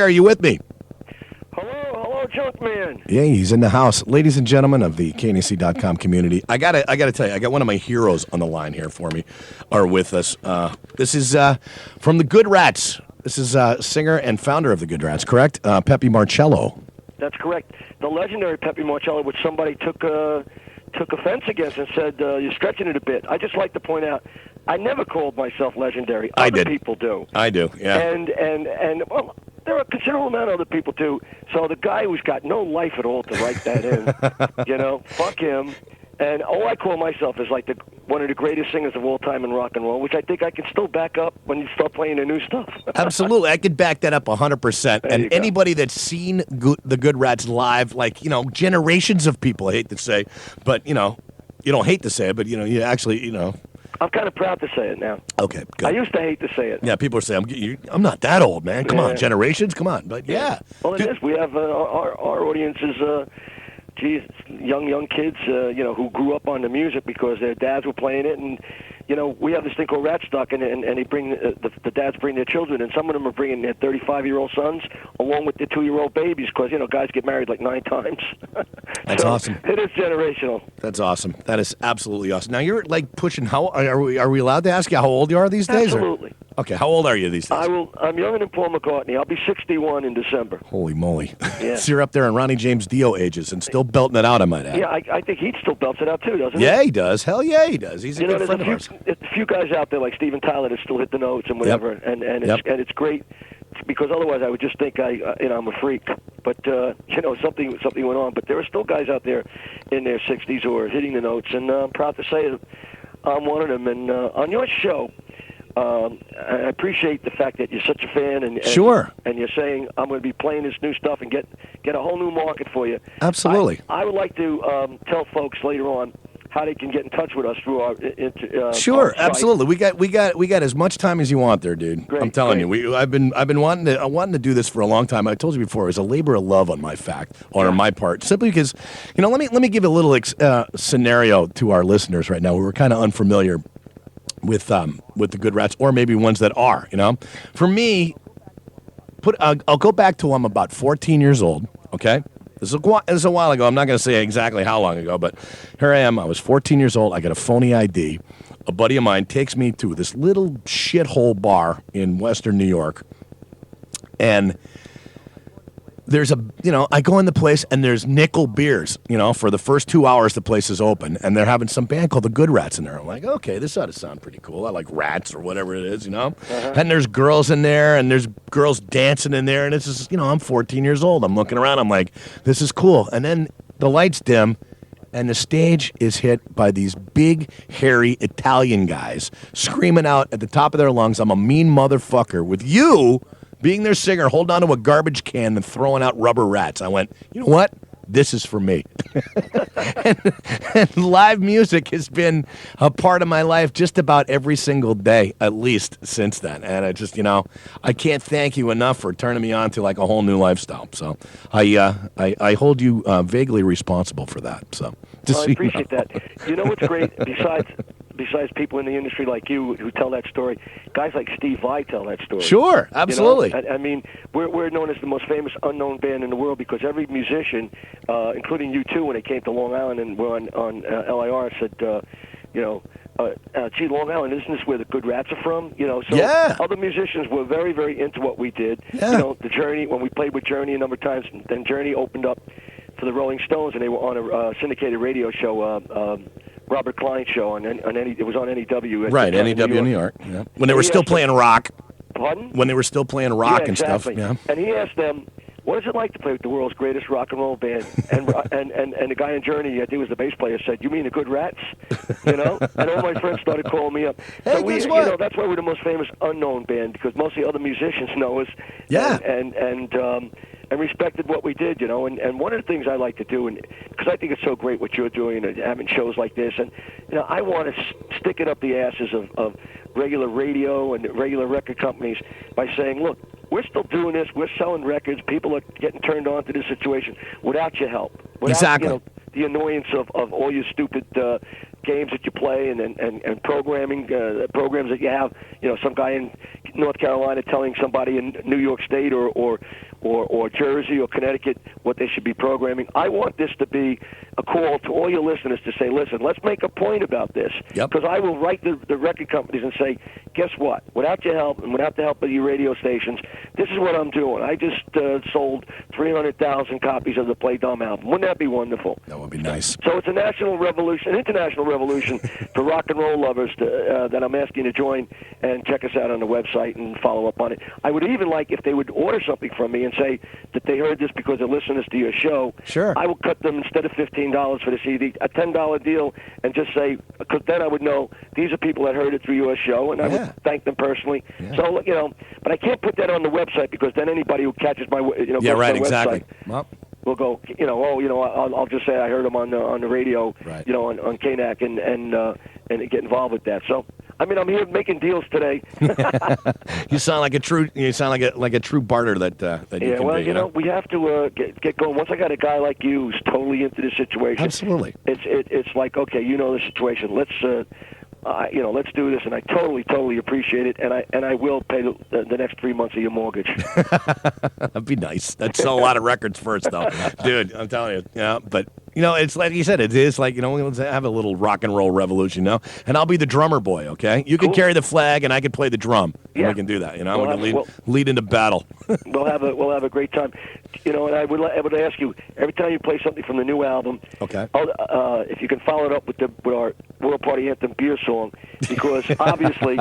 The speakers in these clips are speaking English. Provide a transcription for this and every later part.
Are you with me? Hello, Junkman. Yeah, he's in the house. Ladies and gentlemen of the KNC.com community, I gotta tell you, I got one of my heroes on the line here for me, or with us. This is from the Good Rats. This is singer and founder of the Good Rats, correct? Peppi Marchello. That's correct. The legendary Peppi Marchello, which somebody took offense against and said, you're stretching it a bit. I just like to point out, I never called myself legendary. Other people do. I do, yeah. And well, there are a considerable amount of other people, too. So the guy who's got no life at all to write that in, fuck him. And all I call myself is like one of the greatest singers of all time in rock and roll, which I think I can still back up when you start playing the new stuff. Absolutely. I could back that up 100%. And anybody that's seen the Good Rats live, generations of people, I hate to say, but, you don't hate to say it, but, you actually, I'm kind of proud to say it now. Okay, good. I used to hate to say it. Yeah, people are saying, I'm not that old, man. Come on, generations, come on. But, yeah. Well, it is. We have our audience is, young kids, who grew up on the music because their dads were playing it. And, we have this thing called Rat Stock, and they bring, the dads bring their children, and some of them are bringing their 35-year-old sons along with their 2-year-old babies because, guys get married like 9 times. That's awesome. It is generational. That's awesome. That is absolutely awesome. Now, you're pushing, are we allowed to ask you how old you are these days? Absolutely. Okay, how old are you these days? I'm younger than Paul McCartney. I'll be 61 in December. Holy moly. Yeah. So you're up there in Ronnie James Dio ages and still belting it out, I might add. Yeah, I think he still belts it out too, doesn't he? Yeah, he does. Hell yeah, he does. He's a good friend of ours. There's a few guys out there like Steven Tyler that still hit the notes and whatever, and it's great because otherwise I would just think I'm a freak. But something went on. But there are still guys out there in their 60s who are hitting the notes, and I'm proud to say that I'm one of them. And on your show, I appreciate the fact that you're such a fan, and sure, and you're saying I'm going to be playing this new stuff and get a whole new market for you. Absolutely. I would like to tell folks later on how they can get in touch with us through our sure, our absolutely. We got as much time as you want there, dude. Great, I'm telling you, I've been wanting to do this for a long time. I told you before, it was a labor of love on my part, simply because, let me give a little scenario to our listeners right now. We're kind of unfamiliar with the Good Rats, or maybe ones that are. For me, I'll go back to I'm about 14 years old. Okay. This is a while ago. I'm not going to say exactly how long ago, but here I am. I was 14 years old. I got a phony ID. A buddy of mine takes me to this little shithole bar in Western New York. And there's I go in the place and there's nickel beers, for the first 2 hours the place is open. And they're having some band called the Good Rats in there. I'm like, okay, this ought to sound pretty cool. I like rats or whatever it is, Uh-huh. And there's girls in there and there's girls dancing in there. And it's just, I'm 14 years old. I'm looking around. I'm like, this is cool. And then the lights dim and the stage is hit by these big, hairy Italian guys screaming out at the top of their lungs, I'm a mean motherfucker, with you being their singer, holding onto a garbage can and throwing out rubber rats. I went, you know what? This is for me. and live music has been a part of my life just about every single day, at least since then. And I just, I can't thank you enough for turning me on to like a whole new lifestyle. So I hold you vaguely responsible for that. So I appreciate that. You know what's great? Besides people in the industry like you who tell that story, guys like Steve Vai tell that story. Sure, absolutely. I mean, we're known as the most famous unknown band in the world because every musician, including you too, when they came to Long Island and were on LIR, said, gee, Long Island, isn't this where the Good Rats are from? So yeah. Other musicians were very, very into what we did. Yeah. The Journey, when we played with Journey a number of times, then Journey opened up for the Rolling Stones, and they were on a syndicated radio show, Robert Klein show, it was on NEW. Right, NEW in New York. Yeah. When they were still playing rock. Pardon? When they were still playing rock and exactly. stuff. Yeah. And he asked them, what is it like to play with the world's greatest rock and roll band? And the guy in Journey, I think it was the bass player, said, you mean the Good Rats? And all my friends started calling me up. Hey, so guess what? That's why we're the most famous unknown band, because most of the other musicians know us. Yeah. And respected what we did, And one of the things I like to do, and because I think it's so great what you're doing and having shows like this, and I want to stick it up the asses of regular radio and regular record companies by saying, look, we're still doing this. We're selling records. People are getting turned on to this situation without your help. Without, exactly. The annoyance of all your stupid games that you play and programming programs that you have. Some guy North Carolina telling somebody in New York State or Jersey or Connecticut what they should be programming. I want this to be a call to all your listeners to say, listen, let's make a point about this. Because I will write the record companies and say, guess what? Without your help and without the help of your radio stations, this is what I'm doing. I just sold 300,000 copies of the Play Dumb album. Wouldn't that be wonderful? That would be nice. So it's a national revolution, an international revolution for rock and roll lovers that I'm asking to join and check us out on the website and follow up on it. I would even like if they would order something from me and say that they heard this because they're listeners to your show. Sure. I would cut them, instead of $15 for the CD, a $10 deal, and just say, because then I would know these are people that heard it through your show, and I would thank them personally. Yeah. So, but I can't put that on the website because then anybody who catches my, goes to my website. Well, We'll go, I'll just say I heard him on the radio, right. On KNAC and get involved with that. So, I mean, I'm here making deals today. You sound like a true barter that you can well, be. We have to get going. Once I got a guy like you who's totally into this situation, absolutely, it's like, okay, the situation. Let's let's do this, and I totally appreciate it, and I will pay the next 3 months of your mortgage. That'd be nice. That'd sell a lot of records first, though, dude. I'm telling you, but. It's like you said, it is like, let's have a little rock and roll revolution, and I'll be the drummer boy, okay? You can carry the flag, and I can play the drum. And we can do that, we can lead into battle. We'll have a great time. And I would ask you, every time you play something from the new album, okay, if you can follow it up with our World Party Anthem beer song, because obviously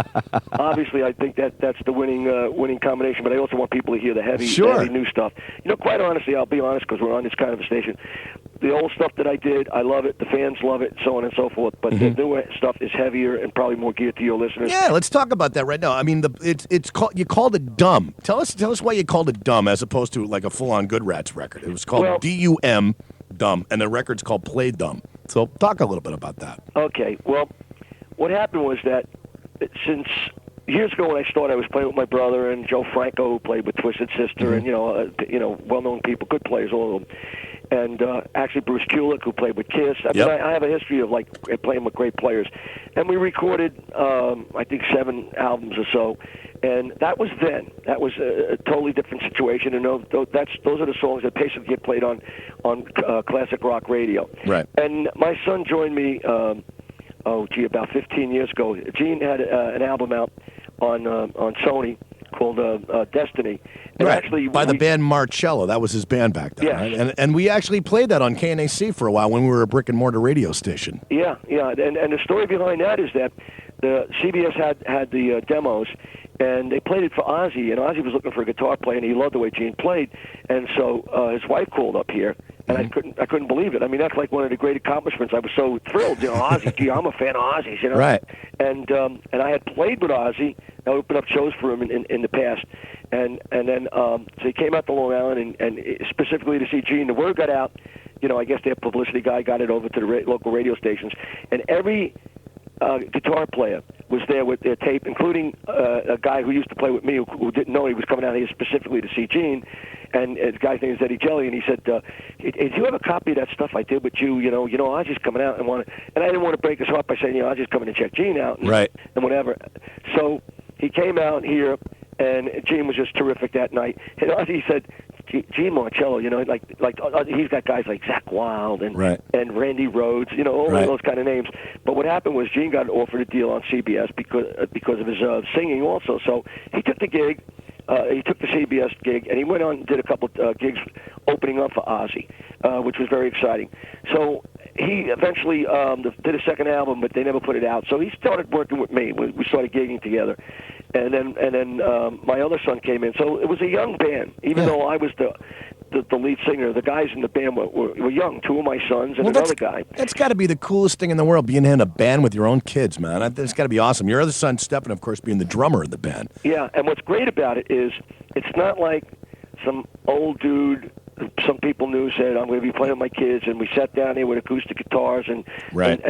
I think that's the winning combination, but I also want people to hear the heavy new stuff. Quite honestly, I'll be honest, because we're on this kind of a station, the old stuff that I did, I love it. The fans love it, so on and so forth. But the newer stuff is heavier and probably more geared to your listeners. Yeah, let's talk about that right now. I mean, it's called, you called it Dumb. Tell us why you called it Dumb as opposed to like a full-on Good Rats record. It was called DUM, Dumb, and the record's called Play Dumb. So talk a little bit about that. Okay. Well, what happened was that since years ago when I started, I was playing with my brother and Joe Franco, who played with Twisted Sister, and well-known people, good players, all of them. And actually Bruce Kulick, who played with Kiss. I mean, I have a history of playing with great players. And we recorded, I think, 7 albums or so. And that was then. That was a totally different situation. And those are the songs that basically get played on classic rock radio. Right. And my son joined me, about 15 years ago. Gene had an album out on Sony called Destiny. And actually, by the band Marchello. That was his band back then, right? And we actually played that on KNAC for a while when we were a brick-and-mortar radio station. Yeah. And the story behind that is that the CBS had the demos, and they played it for Ozzy, and Ozzy was looking for a guitar player, and he loved the way Gene played. And so his wife called up here, and I couldn't believe it. I mean, that's like one of the great accomplishments. I was so thrilled. Ozzy, gee, I'm a fan of Ozzy's, Right. And I had played with Ozzy. I opened up shows for him in the past. And then so he came out to Long Island and specifically to see Gene. The word got out. I guess their publicity guy got it over to the local radio stations. And every guitar player was there with their tape, including a guy who used to play with me who didn't know he was coming out here specifically to see Gene. And the guy's name is Eddie Jelly, and he said, "Do you have a copy of that stuff I did with you? Ozzy's coming out and I didn't want to break his heart by saying, Ozzy's coming to check Gene out, and whatever." So he came out here, and Gene was just terrific that night. And Ozzy said, Gene Marchello, he's got guys like Zakk Wylde and Randy Rhoads, all those kind of names. But what happened was Gene got offered a deal on CBS because of his singing also. So he took the gig. He took the CBS gig, and he went on and did a couple gigs opening up for Ozzy, which was very exciting. So he eventually did a second album, but they never put it out. So he started working with me. We started gigging together. And then my other son came in. So it was a young band, even though I was the lead singer. The guys in the band were young, 2 of my sons and another guy. That's got to be the coolest thing in the world, being in a band with your own kids, man. That's got to be awesome. Your other son, Stephen, of course, being the drummer in the band. Yeah, and what's great about it is it's not like some old dude some people knew said, I'm going to be playing with my kids, and we sat down there with acoustic guitars and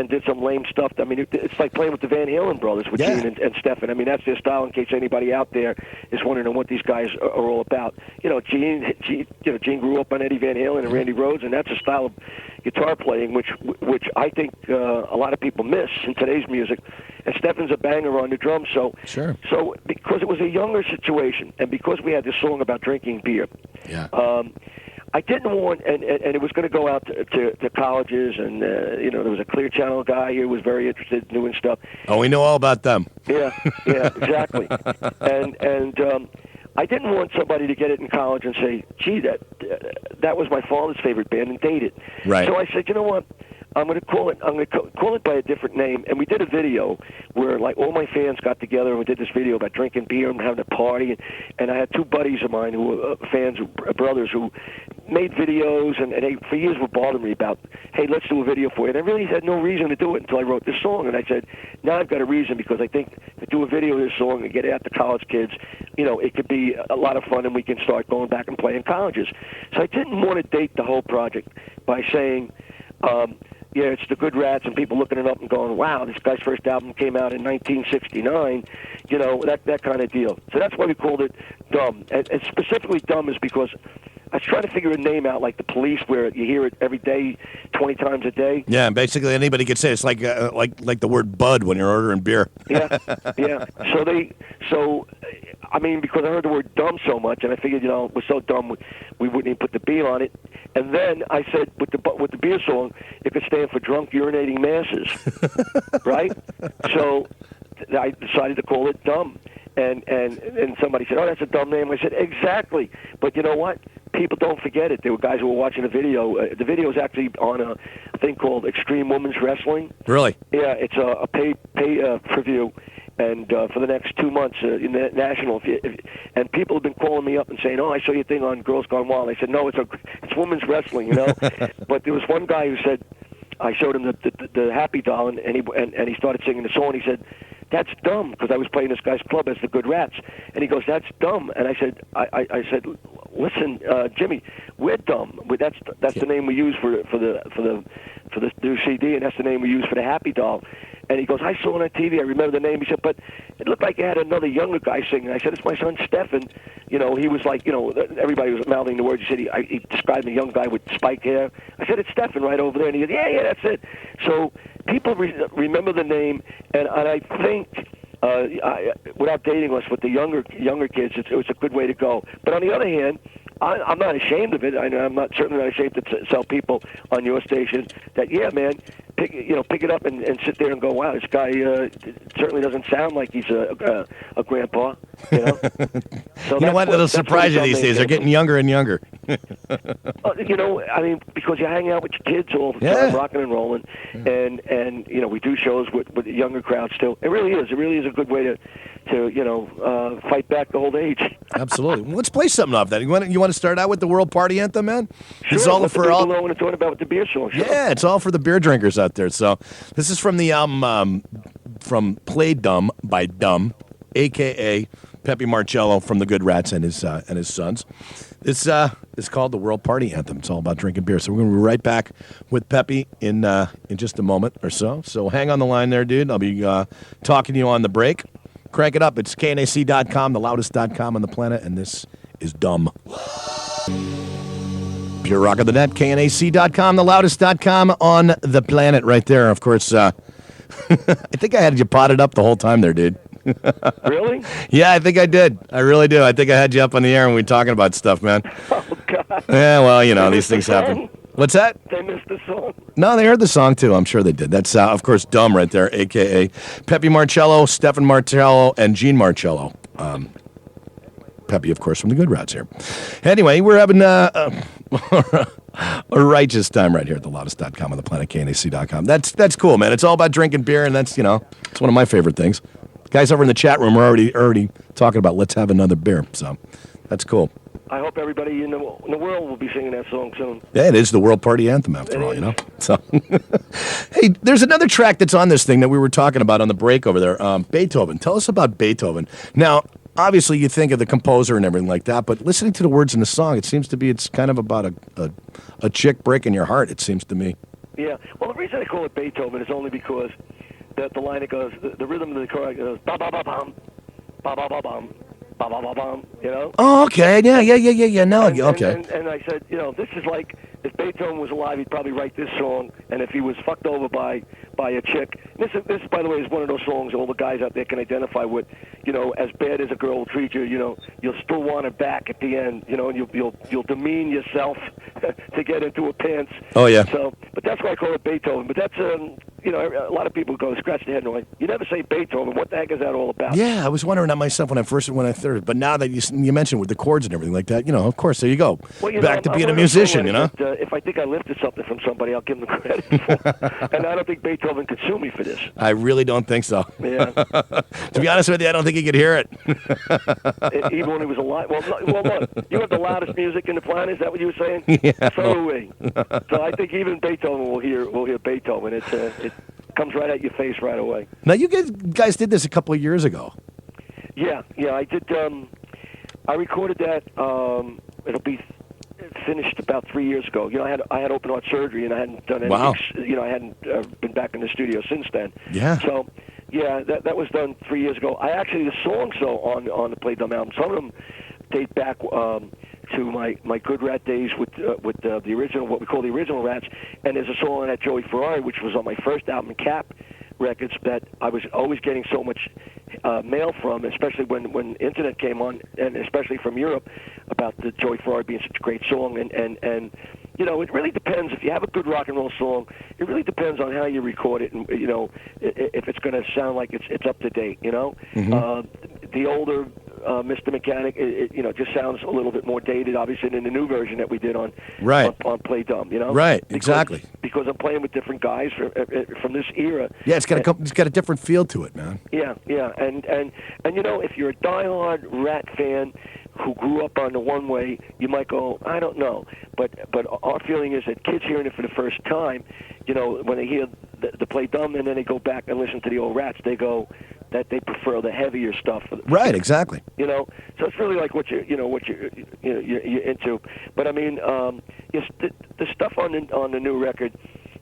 did some lame stuff. I mean, it's like playing with the Van Halen brothers with Gene and Stefan. I mean, that's their style. In case anybody out there is wondering what these guys are all about, Gene grew up on Eddie Van Halen and Randy Rhoads, and that's a style of guitar playing which I think a lot of people miss in today's music. And Stefan's a banger on the drums. So because it was a younger situation, and because we had this song about drinking beer, I didn't want, and it was going to go out to colleges, and there was a Clear Channel guy here who was very interested in doing stuff. Oh, we know all about them. Yeah, exactly. and I didn't want somebody to get it in college and say, "Gee, that was my father's favorite band," and date it. Right. So I said, you know what? I'm going to call it by a different name. And we did a video where like all my fans got together and we did this video about drinking beer and having a party. And I had two buddies of mine who were fans, brothers, who made videos and they for years were bothering me about, hey, let's do a video for you. And I really had no reason to do it until I wrote this song. And I said, now I've got a reason, because I think to do a video of this song and get it out to college kids, it could be a lot of fun and we can start going back and playing colleges. So I didn't want to date the whole project by saying, it's the Good Rats, and people looking it up and going, wow, this guy's first album came out in 1969, that kind of deal. So that's why we called it Dumb. And specifically Dumb is because I was trying to figure a name out, like the Police, where you hear it every day, 20 times a day. Yeah, basically anybody could say it. It's like the word bud when you're ordering beer. Yeah. Because I heard the word dumb so much, and I figured, it was so dumb we wouldn't even put the B on it. And then I said, with the beer song, it could stand for drunk urinating masses, right? So I decided to call it Dumb. And somebody said, oh, that's a dumb name. I said, exactly. But you know what? People don't forget it. There were guys who were watching the video. The video is actually on a thing called Extreme Women's Wrestling. Really? Yeah, it's a pay-per-view. And for the next 2 months, in the national, and people have been calling me up and saying, "Oh, I saw your thing on Girls Gone Wild." I said, "No, it's women's wrestling, But there was one guy who said, I showed him the Happy Doll, and he started singing the song. And he said, "That's dumb," because I was playing this guy's club as the Good Rats, and he goes, "That's dumb." And I said, "Listen, Jimmy, we're dumb. That's the name we use for the new CD, and that's the name we use for the Happy Doll." And he goes, "I saw it on TV. I remember the name." He said, "But it looked like it had another younger guy singing." I said, "It's my son Stefan." He was like, everybody was mouthing the words. He said he described a young guy with spiked hair. I said, "It's Stefan right over there." And he goes, "Yeah, that's it." So people remember the name, and I think, without dating us, with the younger kids, it's a good way to go. But on the other hand, I'm not ashamed of it. I'm certainly not ashamed to tell people on your station that, yeah, man, pick it up and sit there and go, wow, this guy certainly doesn't sound like he's a grandpa. So you know what? It'll surprise you these days. They're getting younger and younger. Because you hang out with your kids all the time, rocking and rolling, and we do shows with the younger crowds too. It really is a good way to fight back the old age. Absolutely. Well, let's play something off that. You want to start out with the World Party Anthem, man? Sure. It's all for all. I want to talk about the beer song. Sure. Yeah, it's all for the beer drinkers out there. So this is from the album from Play Dumb by Dumb, a.k.a. Peppi Marchello from the Good Rats and his sons. It's called the World Party Anthem. It's all about drinking beer. So we're going to be right back with Peppi in just a moment or so. So hang on the line there, dude. I'll be talking to you on the break. Crank it up. It's KNAC.com, the loudest.com on the planet, and this is Dumb. Pure Rock of the Net, KNAC.com, the loudest.com on the planet right there. Of course, I think I had you potted up the whole time there, dude. Really? Yeah, I think I did. I really do. I think I had you up on the air when we were talking about stuff, man. Oh, God. Yeah, well, these things happen. What's that? They missed the song. No, they heard the song, too. I'm sure they did. That's, of course, Dumb right there, a.k.a. Peppi Marchello, Stefan Marchello, and Gene Marchello. Peppi, of course, from the Good Rats here. Anyway, we're having a righteous time right here at the loudest.com on the planet, KNAC.com. That's cool, man. It's all about drinking beer, and that's, it's one of my favorite things. Guys over in the chat room are already talking about let's have another beer, so that's cool. I hope everybody in the world will be singing that song soon. Yeah, it is the World Party Anthem, after all, So, hey, there's another track that's on this thing that we were talking about on the break over there. Beethoven. Tell us about Beethoven. Now, obviously you think of the composer and everything like that, but listening to the words in the song, it seems to be it's kind of about a chick breaking your heart. It seems to me. Yeah. Well, the reason I call it Beethoven is only because the line that goes, the rhythm of the chorus goes ba ba ba bum, ba ba ba bum, ba ba ba bum. You know. Oh, okay. Yeah. No, okay. And I said, this is like if Beethoven was alive, he'd probably write this song, and if he was fucked over by a chick, this by the way is one of those songs all the guys out there can identify with. As bad as a girl will treat you, you'll still want her back at the end, and you'll demean yourself to get into her pants. Oh yeah. So, but that's why I call it Beethoven. But that's a lot of people go scratch their head and like, you never say Beethoven. What the heck is that all about? Yeah, I was wondering that myself when I third. But now that you mentioned with the chords and everything like that, of course, there you go. Well, back to being a musician, if I think I lifted something from somebody, I'll give them the credit for. And I don't think Beethoven could sue me for this. I really don't think so. Yeah. To be honest with you, I don't think he could hear it. Even when he was alive. Well, look, you have the loudest music in the planet. Is that what you were saying? Yeah. So do we. So I think even Beethoven will hear Beethoven. It comes right at your face right away. Now, you guys did this a couple of years ago. Yeah, I did. I recorded that. It'll be finished about 3 years ago. I had open heart surgery, and I hadn't done anything. Wow. I hadn't been back in the studio since then. Yeah. So, yeah, that was done 3 years ago. The songs though on the Play Dumb album, some of them date back to my Good Rat days with the original, what we call the original Rats. And there's a song on that Joey Ferrari, which was on my first album, Cap Records, that I was always getting so much mail from, especially when internet came on, and especially from Europe, about the Joey Ferrari being such a great song. And it really depends. If you have a good rock and roll song, it really depends on how you record it, and if it's going to sound like it's up to date. Mm-hmm. The older Mr. Mechanic, it just sounds a little bit more dated, obviously, than the new version that we did on Play Dumb. Right, exactly. Because I'm playing with different guys from this era. Yeah, it's got a different feel to it, man. Yeah, and if you're a diehard Rat fan who grew up on the one way, you might go, I don't know, but our feeling is that kids hearing it for the first time, when they hear the Play Dumb and then they go back and listen to the old Rats, they go that they prefer the heavier stuff. Right, exactly. So it's really like what you're into. But I mean, yes, the stuff on the new record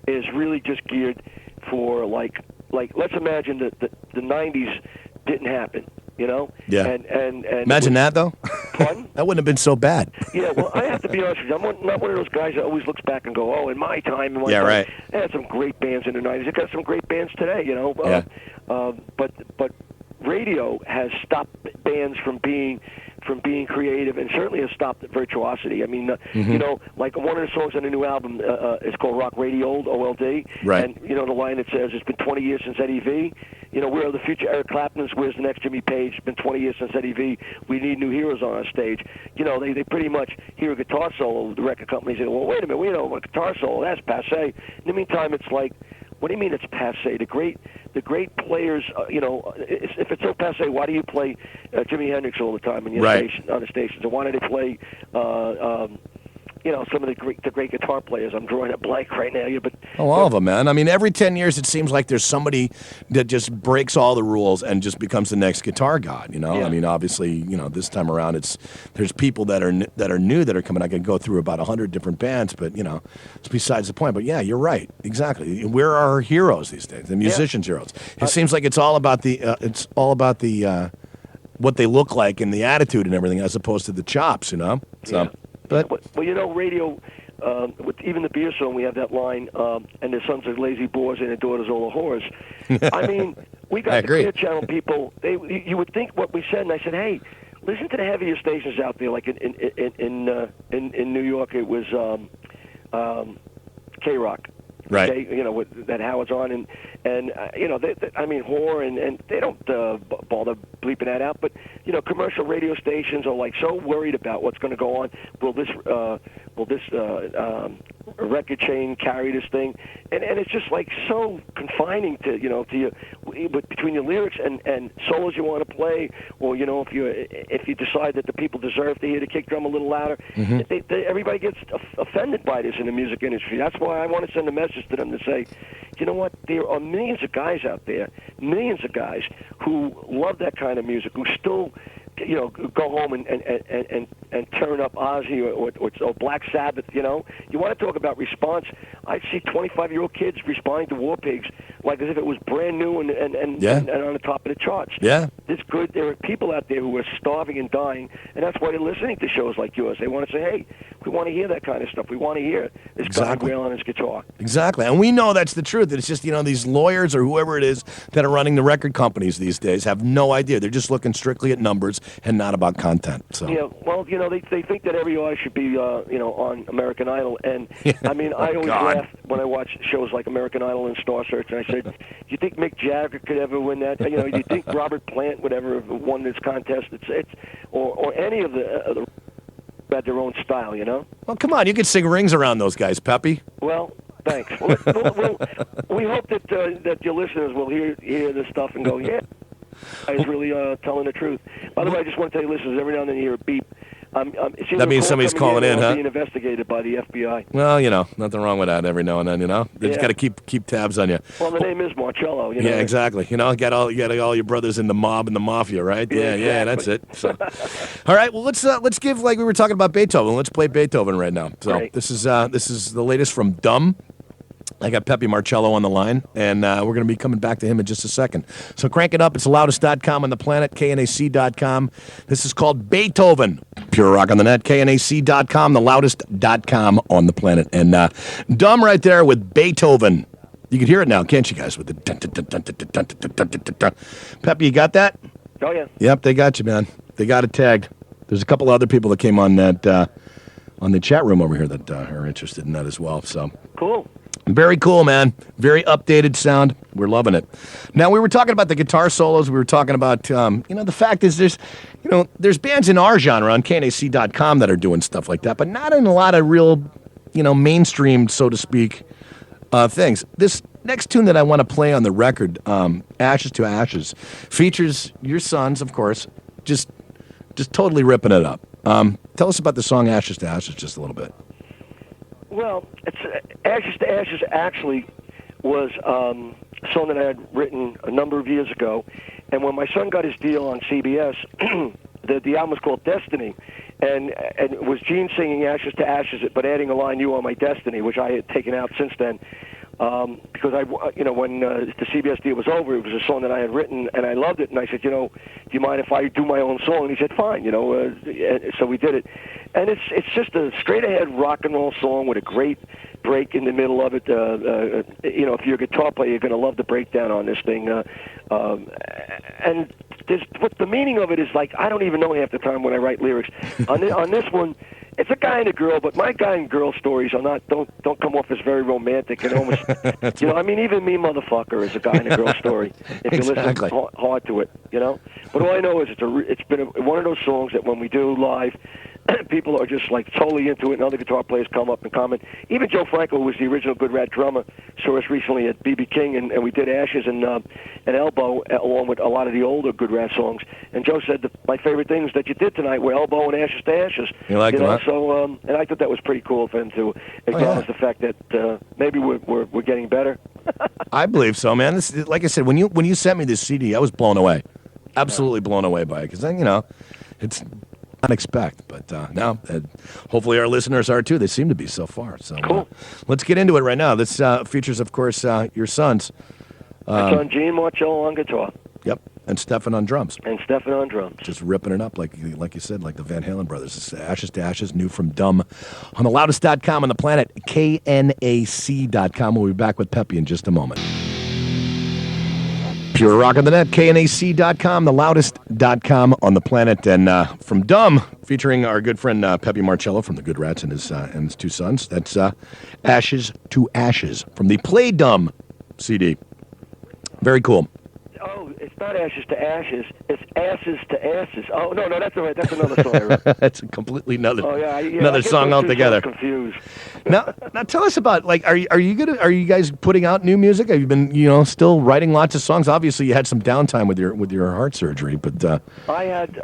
is really just geared for like let's imagine that the '90s didn't happen. Yeah. And imagine that though. Pardon? That wouldn't have been so bad. Yeah. Well, I have to be honest with you. I'm not one of those guys that always looks back and go, "Oh, in my time." Right. They had some great bands in the '90s. They got some great bands today. Yeah. But radio has stopped bands from being creative, and certainly has stopped virtuosity. I mean, like one of the songs on the new album is called Rock Radio OLD. Right. And the line that says, "It's been 20 years since Eddie V." Where are the future Eric Claptons? Where's the next Jimmy Page? It's been 20 years since Eddie V. We need new heroes on our stage. They pretty much hear a guitar solo. The record companies say, well, wait a minute, a guitar solo, that's passé. In the meantime, it's like, what do you mean it's passé? The great players, if it's so passé, why do you play Jimi Hendrix all the time on the stations? And why do they play some of the great guitar players? I'm drawing a blank right now. But all of them, man. I mean, every 10 years it seems like there's somebody that just breaks all the rules and just becomes the next guitar god. Yeah. I mean, obviously, this time around there's people that are new that are coming. I can go through about 100 different bands, but it's besides the point. But yeah, you're right, exactly. Where are our heroes these days? The musicians' heroes. It seems like it's all about the what they look like and the attitude and everything, as opposed to the chops. So. Yeah. Well, radio, with even the beer song, we have that line, and their sons are lazy boys and their daughters all are whores. I mean, we got the Clear Channel people. You would think what we said, and I said, hey, listen to the heavier stations out there. Like in New York, it was K-Rock. Right. With that Howard's on, and I mean, whore, and they don't bother bleeping that out. But commercial radio stations are like so worried about what's going to go on. Will this record chain carry this thing? And it's just like so confining to you between your lyrics and solos you want to play, or if you decide that the people deserve to hear the kick drum a little louder, everybody gets offended by this in the music industry. That's why I want to send a message to them to say, you know what, there are millions of guys out there, millions of guys who love that kind of music, who still go home and turn up Ozzy or Black Sabbath. You want to talk about response? I see 25-year-old kids responding to War Pigs like as if it was brand new and on the top of the charts. Yeah, it's good. There are people out there who are starving and dying, and that's why they're listening to shows like yours. They want to say, "Hey, we want to hear that kind of stuff. We want to hear this guy wail on his guitar." Exactly, and we know that's the truth. It's just these lawyers or whoever it is that are running the record companies these days have no idea. They're just looking strictly at numbers and not about content. So they think that every artist should be on American Idol, and I mean I always laugh when I watch shows like American Idol and Star Search, and I said, "You think Mick Jagger could ever win that? You think Robert Plant would ever have won this contest? It's or any of the had their own style, Well, come on, you could sing rings around those guys, Peppi. Well, thanks. We hope that your listeners will hear this stuff and go, yeah, he's really telling the truth. By the way, I just want to tell you, listeners, every now and then you hear a beep. That means somebody's calling in, huh? Being investigated by the FBI. Well, nothing wrong with that. Every now and then, they just got to keep tabs on you. Well, the name is Marchello. Yeah, exactly. You got all your brothers in the mob and the mafia, right? Yeah, exactly. That's it. So, all right. Well, let's give, like we were talking about Beethoven. Let's play Beethoven right now. So right. This is the latest from Dumb. I got Peppi Marchello on the line, and we're going to be coming back to him in just a second. So crank it up. It's loudest.com on the planet, KNAC.com. This is called Beethoven. Pure Rock on the net, KNAC.com, the loudest.com on the planet. And Dumb right there with Beethoven. You can hear it now, can't you guys? With the Peppi, you got that? Oh, yeah. Yep, they got you, man. They got it tagged. There's a couple other people that came on that on the chat room over here that are interested in that as well. So cool. Very cool, man. Very updated sound. We're loving it. Now, we were talking about the guitar solos. We were talking about, the fact is there's bands in our genre on KNAC.com that are doing stuff like that, but not in a lot of real, mainstream, so to speak, things. This next tune that I want to play on the record, Ashes to Ashes, features your sons, of course, just totally ripping it up. Tell us about the song Ashes to Ashes just a little bit. Well, it's Ashes to Ashes actually was a song that I had written a number of years ago, and when my son got his deal on CBS, the album was called Destiny, and it was Gene singing Ashes to Ashes, but adding a line, "You Are My Destiny," which I had taken out since then. Because when the CBS deal was over, it was a song that I had written, and I loved it. And I said, do you mind if I do my own song? And he said, fine. So we did it, and it's just a straight ahead rock and roll song with a great break in the middle of it. If you're a guitar player, you're going to love the breakdown on this thing. And what the meaning of it is like, I don't even know half the time when I write lyrics. On this one, it's a guy and a girl, but my guy and girl stories are don't come off as very romantic and almost, even Me Motherfucker is a guy and a girl story if you listen hard to it, But all I know is it's been one of those songs that when we do live, people are just like totally into it, and other guitar players come up and comment. Even Joe Franco, who was the original Good Rat drummer, saw us recently at B.B. King, and we did Ashes and Elbow, along with a lot of the older Good Rat songs. And Joe said my favorite things that you did tonight were Elbow and Ashes to Ashes. You like that? So, and I thought that was pretty cool for him to acknowledge the fact that maybe we're getting better. I believe so, man. This, like I said, when you sent me this CD, I was blown away, absolutely blown away by it, because it's unexpected, but now hopefully our listeners are too. They seem to be so far. So cool. Let's get into it right now. This features, of course, your sons. My son Gene Marchello on guitar. Yep, and Stefan on drums. Just ripping it up like you said, like the Van Halen brothers. It's Ashes to Ashes, new from Dumb, on the loudest.com on the planet, KNAC.com. We'll be back with Peppi in just a moment. Pure Rock on the net, KNAC.com, the loudest.com on the planet. And from Dumb, featuring our good friend Peppi Marchello from the Good Rats and his two sons. That's Ashes to Ashes from the Play Dumb CD. Very cool. Oh, it's not Ashes to Ashes. It's Asses to Asses. Oh, no, that's all right. That's another song I wrote. That's a completely another another song altogether. Confused. now tell us about, like, are you guys putting out new music? Have you been still writing lots of songs? Obviously, you had some downtime with your heart surgery, but I had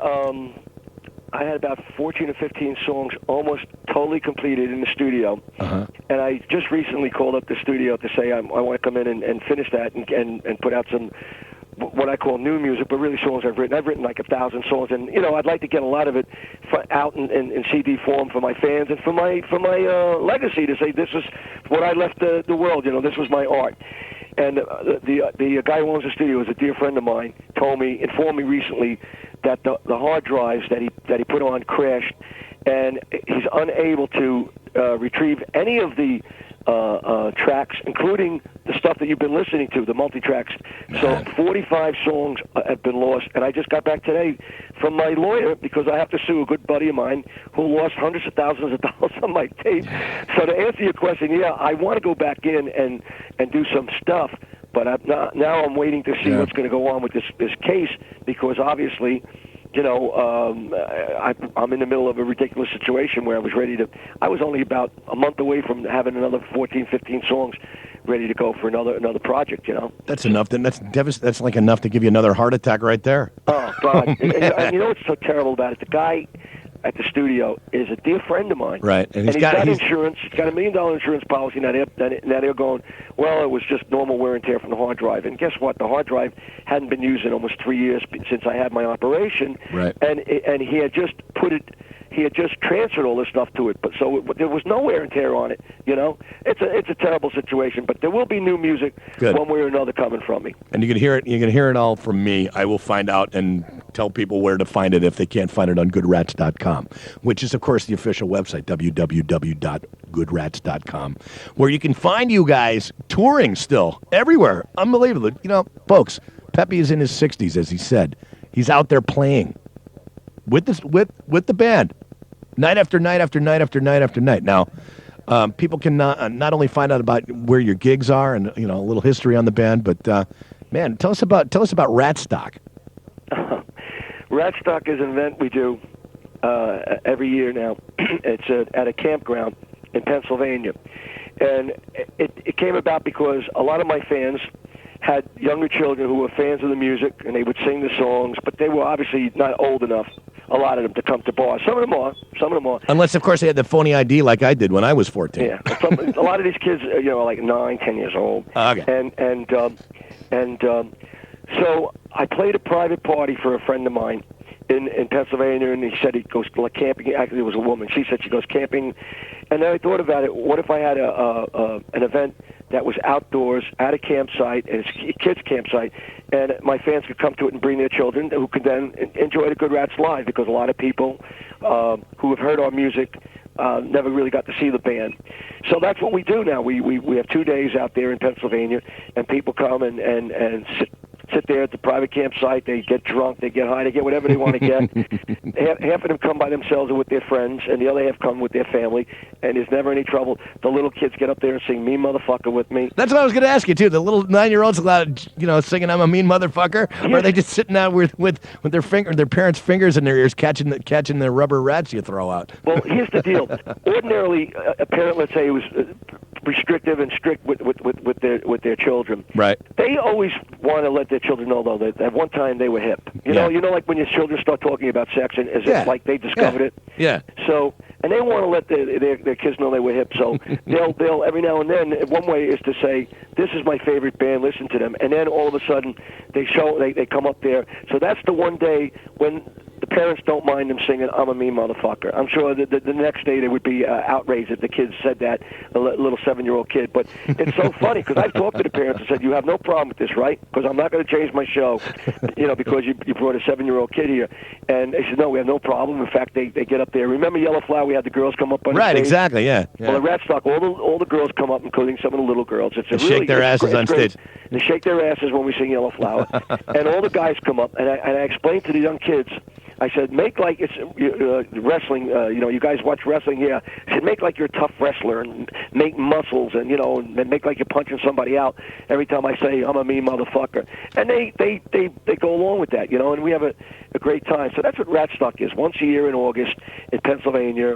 about 14 or 15 songs almost totally completed in the studio, and I just recently called up the studio to say I want to come in and finish that and put out some what I call new music, but really songs I've written. I've written like 1,000 songs, and I'd like to get a lot of it out in CD form for my fans and for my legacy, to say this is what I left the world. This was my art. And the guy who owns the studio is a dear friend of mine. Informed me recently that the hard drives that he put on crashed, and he's unable to retrieve any of the tracks, including the stuff that you've been listening to, the multi-tracks. So 45 songs have been lost, and I just got back today from my lawyer because I have to sue a good buddy of mine who lost hundreds of thousands of dollars on my tape. So to answer your question, yeah, I want to go back in and do some stuff, but now I'm waiting to see what's going to go on with this case, because obviously, I'm in the middle of a ridiculous situation where I was only about a month away from having another 14, 15 songs ready to go for another project, That's enough. Then that's like enough to give you another heart attack right there. Oh, God. and you know what's so terrible about it? The guy at the studio is a dear friend of mine. Right. And he's got insurance. He's got $1 million insurance policy. Now they're going, well, it was just normal wear and tear from the hard drive. And guess what? The hard drive hadn't been used in almost 3 years since I had my operation. Right. And he had just he had just transferred all this stuff to it, but there was no wear and tear on it. It's a terrible situation, but there will be new music one way or another coming from me. And you can hear it. You can hear it all from me. I will find out and tell people where to find it if they can't find it on GoodRats.com, which is of course the official website, www.goodrats.com, where you can find you guys touring still everywhere. Unbelievable. Folks, Peppi is in his 60s, as he said. He's out there playing with the band, night after night after night after night after night. Now, people can not only find out about where your gigs are and a little history on the band, but man, tell us about Ratstock. Ratstock is an event we do every year now. It's at a campground in Pennsylvania, and it came about because a lot of my fans had younger children who were fans of the music, and they would sing the songs, but they were obviously not old enough, a lot of them, to come to bars. Some of them are. Unless, of course, they had the phony ID like I did when I was 14. Yeah. A lot of these kids, are like 9, 10 years old. Okay. So I played a private party for a friend of mine in Pennsylvania, and he said he goes camping. Actually, it was a woman. She said she goes camping. And then I thought about it. What if I had an event that was outdoors at a campsite, and it's a kids' campsite, and my fans could come to it and bring their children, who could then enjoy the Good Rats live, because a lot of people who have heard our music never really got to see the band. So that's what we do now. We have 2 days out there in Pennsylvania, and people come and sit there at the private campsite. They get drunk, they get high, they get whatever they want to get. Half of them come by themselves or with their friends, and the other half come with their family, and there's never any trouble. The little kids get up there and sing "Mean Motherfucker" with me. That's what I was going to ask you, too. The little 9-year-olds allowed, singing "I'm a mean motherfucker," or are they just sitting out with their parents' fingers in their ears, catching the rubber rats you throw out? Well, here's the deal. Ordinarily, a parent, let's say, was restrictive and strict with their children. Right. They always want to let their children know, though, that at one time they were hip. You know, like when your children start talking about sex, and as if like they discovered it. Yeah. So, and they want to let their kids know they were hip. So they'll every now and then. One way is to say, "This is my favorite band. Listen to them." And then all of a sudden, they come up there. So that's the one day when the parents don't mind them singing "I'm a mean motherfucker." I'm sure the next day they would be outraged if the kids said that, a little 7-year-old kid. But it's so funny, because I've talked to the parents and said, "You have no problem with this, right? Because I'm not going to change my show, because you brought a 7-year-old kid here." And they said, "No, we have no problem." In fact, they get up there. Remember Yellow Flower? We had the girls come up on the stage. Right, exactly, yeah. Well, the Ratstock, all the girls come up, including some of the little girls. Shake their asses on stage. They shake their asses when we sing Yellow Flower. And all the guys come up, and I explained to the young kids, I said, make like it's wrestling. You guys watch wrestling here. I said, make like you're a tough wrestler, and make muscles, and and make like you're punching somebody out every time I say I'm a mean motherfucker. And they go along with that, and we have a great time. So that's what Ratstock is. Once a year in August in Pennsylvania,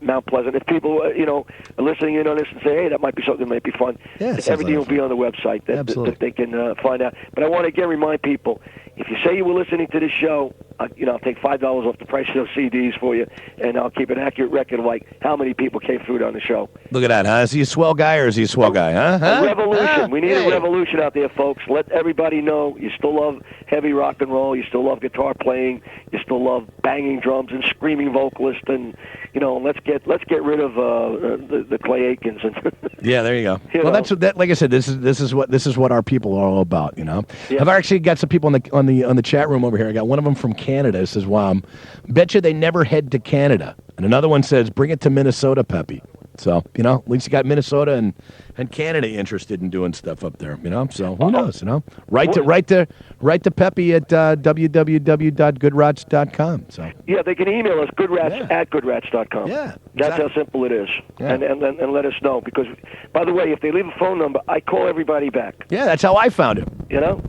Mount Pleasant. If people are listening in on this and say, hey, that might be something that might be fun, everything will be on the website that they can find out. But I want to again remind people, if you say you were listening to this show I'll take $5 off the price of those CDs for you, and I'll keep an accurate record of like how many people came through on the show. Look at that, huh? Is he a swell guy or is he a swell guy, huh? A revolution. We need a revolution out there, folks. Let everybody know you still love heavy rock and roll. You still love guitar playing. You still love banging drums and screaming vocalists. And let's get rid of the Clay Aikens. Yeah, there you go. Well, that's that. Like I said, this is what our people are all about. Yeah. I've actually got some people on the chat room over here. I got one of them from Canada. It says, "Wow, bet you they never head to Canada." And another one says, "Bring it to Minnesota, Peppi." So, at least you got Minnesota and Canada interested in doing stuff up there, So who knows, Write to Peppi at www.goodrots.com. So yeah, they can email us goodrats at goodrots.com. Yeah, that's how simple it is. Yeah. And let us know, because by the way, if they leave a phone number, I call everybody back. Yeah, that's how I found it.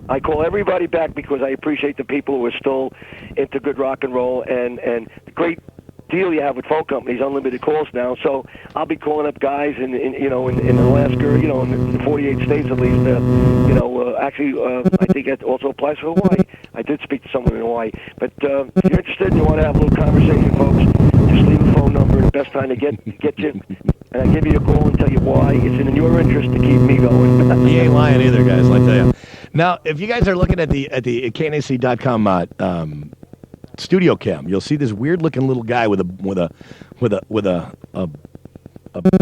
I call everybody back because I appreciate the people who are still into good rock and roll and the great deal you have with phone companies, unlimited calls now. So I'll be calling up guys in Alaska, in the 48 states at least. Actually, I think that also applies for Hawaii. I did speak to someone in Hawaii. But if you're interested and you want to have a little conversation, folks, just leave a phone number. The best time to get you, and I'll give you a call and tell you why. It's in your interest to keep me going. He ain't lying either, guys. I'll tell you. Now, if you guys are looking at the KNAC.com studio cam, you'll see this weird looking little guy with a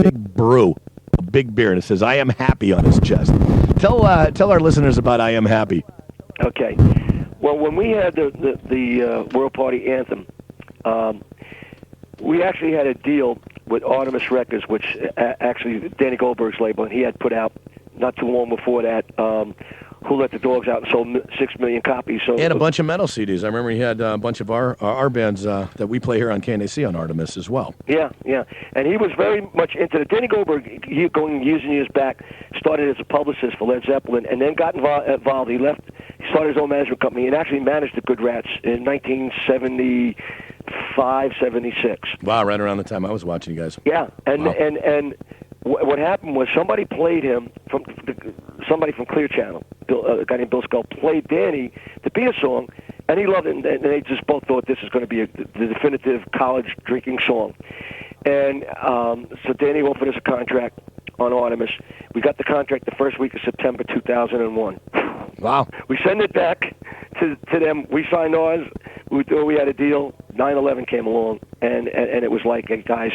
big brew, a big beer, and it says "I am happy" on his chest. Tell our listeners about "I am happy." Okay. Well, when we had the World Party Anthem, we actually had a deal with Artemis Records, which actually Danny Goldberg's label, and he had put out not too long before that. Who Let the Dogs Out and sold 6 million copies. So and a bunch of metal CDs. I remember he had a bunch of our bands that we play here on KNAC on Artemis as well. Yeah. And he was very much into it. Danny Goldberg, going years and years back, started as a publicist for Led Zeppelin and then got involved. He started his own management company and actually managed the Good Rats in 1975, 76. Wow, right around the time I was watching you guys. Yeah, and what happened was somebody played him somebody from Clear Channel, a guy named Bill Skull, played Danny the Beer song, and he loved it, and they just both thought this is going to be the definitive college drinking song. And so Danny offered us a contract on Artemis. We got the contract the first week of September 2001. Wow. We send it back to them. We signed ours. We thought we had a deal. 9/11 came along, and it was like, hey, guys,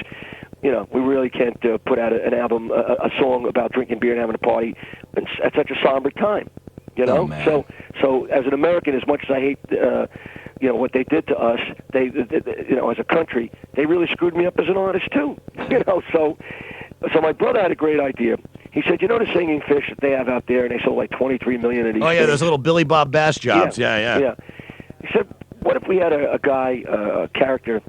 we really can't put out an album, a song about drinking beer and having a party at such a somber time, Oh, man. So as an American, as much as I hate, what they did to us, they as a country, they really screwed me up as an artist too, So my brother had a great idea. He said, the Singing Fish that they have out there, and they sold like 23 million of these. Oh yeah, those little Billy Bob Bass jobs. Yeah. He said, what if we had a guy, a character,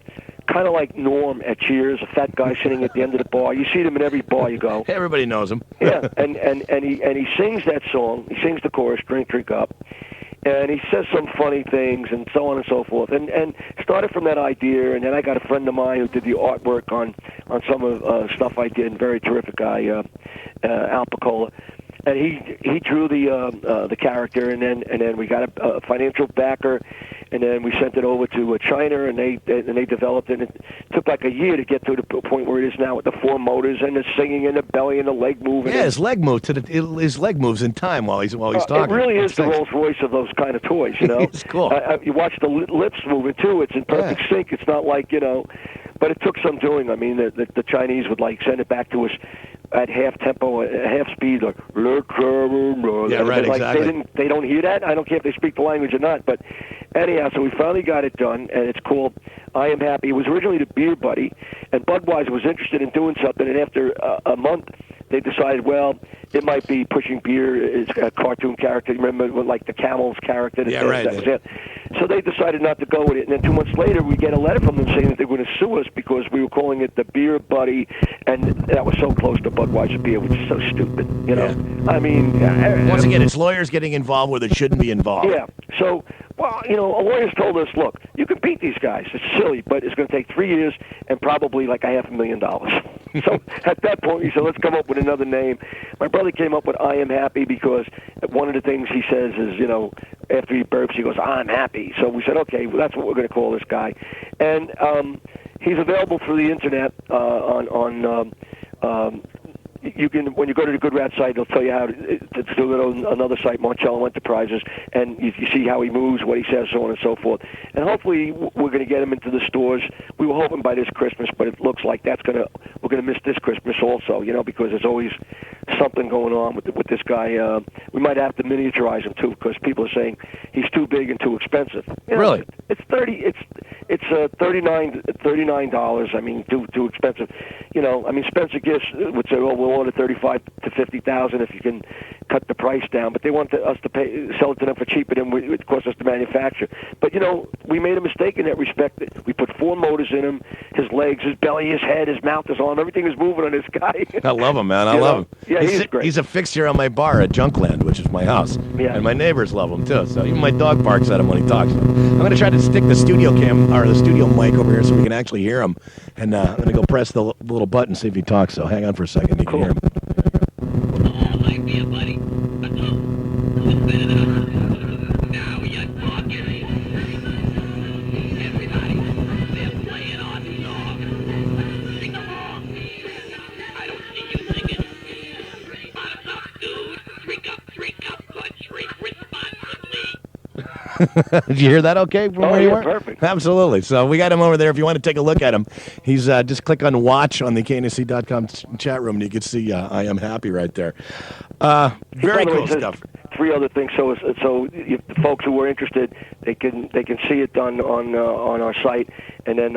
kind of like Norm at Cheers, a fat guy sitting at the end of the bar. You see him in every bar you go. Everybody knows him. Yeah, and he sings that song. He sings the chorus, Drink, Drink Up. And he says some funny things and so on and so forth. And started from that idea, and then I got a friend of mine who did the artwork on some of stuff I did, very terrific guy, Al Piccola. And he drew the character, and then we got a financial backer, and then we sent it over to China, and they developed it. It took like a year to get to the point where it is now with the 4 motors and the singing and the belly and the leg moving. Yeah, his leg moves in time while he's talking. It really is the Rolls Royce of those kind of toys, It's cool. You watch the lips moving too. It's in perfect sync. It's not like but it took some doing. I mean, the Chinese would send it back to us at half tempo, at half speed, like yeah, right, exactly. They don't hear that. I don't care if they speak the language or not. But anyhow, so we finally got it done, and it's called "I Am Happy." It was originally the Beer Buddy, and Budweiser was interested in doing something, and after a month, they decided, well, it might be pushing beer as a cartoon character. Remember, like the Camel's character? Yeah, right. That was it. So they decided not to go with it. And then 2 months later, we get a letter from them saying that they're going to sue us because we were calling it the Beer Buddy, and that was so close to Budweiser beer, which is so stupid. Yeah. I mean, once again, it's lawyers getting involved where they shouldn't be involved. Yeah. So Well, lawyers told us, look, you can beat these guys. It's silly, but it's going to take 3 years and probably like $500,000. So at that point, he said, let's come up with another name. My brother came up with I Am Happy because one of the things he says is, after he burps, he goes, I'm happy. So we said, okay, well, that's what we're going to call this guy. And he's available through the Internet you can, when you go to the Good Rat site, they'll tell you how to do it on another site, Marchello Enterprises, and you see how he moves, what he says, so on and so forth. And hopefully we're going to get him into the stores. We were hoping by this Christmas, but it looks like we're going to miss this Christmas also, because there's always something going on with this guy. We might have to miniaturize him too, because people are saying he's too big and too expensive. Really? It's $39. I mean, too expensive. Spencer Gifts would say, "Oh, we'll order 35 to 50,000 if you can cut the price down." But they want us to sell it to them for cheaper than it costs us to manufacture. But we made a mistake in that respect. We put 4 motors in him: his legs, his belly, his head, his mouth, his arm. Everything is moving on this guy. I love him, man. I love him. Yeah, he's great. He's a fixture on my bar at Junkland, which is my house. Yeah. And my neighbors love him too. So even my dog barks at him when he talks. I'm going to try to stick the studio the studio mic over here so we can actually hear him. And I'm going to go press the little button, see if he talks. So hang on for a second. You can hear him. Did you hear that okay from where you were? Perfect. Absolutely. So we got him over there. If you want to take a look at him, he's just click on watch on the KNSC.com chat room, and you can see I Am Happy right there. Very cool stuff. 3 other things. So the folks who are interested, they can see it done on our site. And then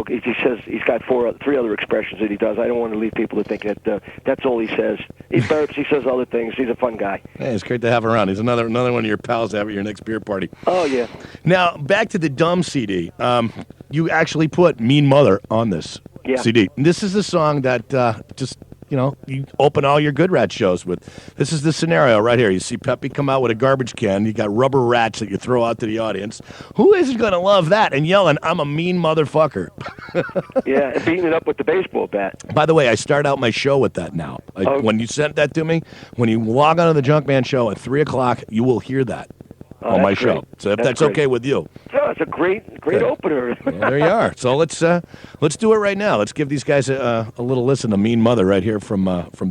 he says he's got 3 other expressions that he does. I don't want to leave people to think that that's all he says. He burps. He says other things. He's a fun guy. Hey, it's great to have around. He's another one of your pals to have at your next beer party. Oh yeah. Now back to the Dumb CD. You actually put Mean Mother on this CD. And this is the song that you open all your Good Rat shows with. This is the scenario right here. You see Peppi come out with a garbage can. You got rubber rats that you throw out to the audience. Who isn't going to love that? And yelling, I'm a mean motherfucker. Yeah, and beating it up with the baseball bat. By the way, I start out my show with that now. When you sent that to me, when you log on to the Junkman show at 3 o'clock, you will hear that on my show. So if that's okay with you. Yeah, it's a great opener. Well, there you are. So let's do it right now. Let's give these guys a little listen to Mean Mother right here from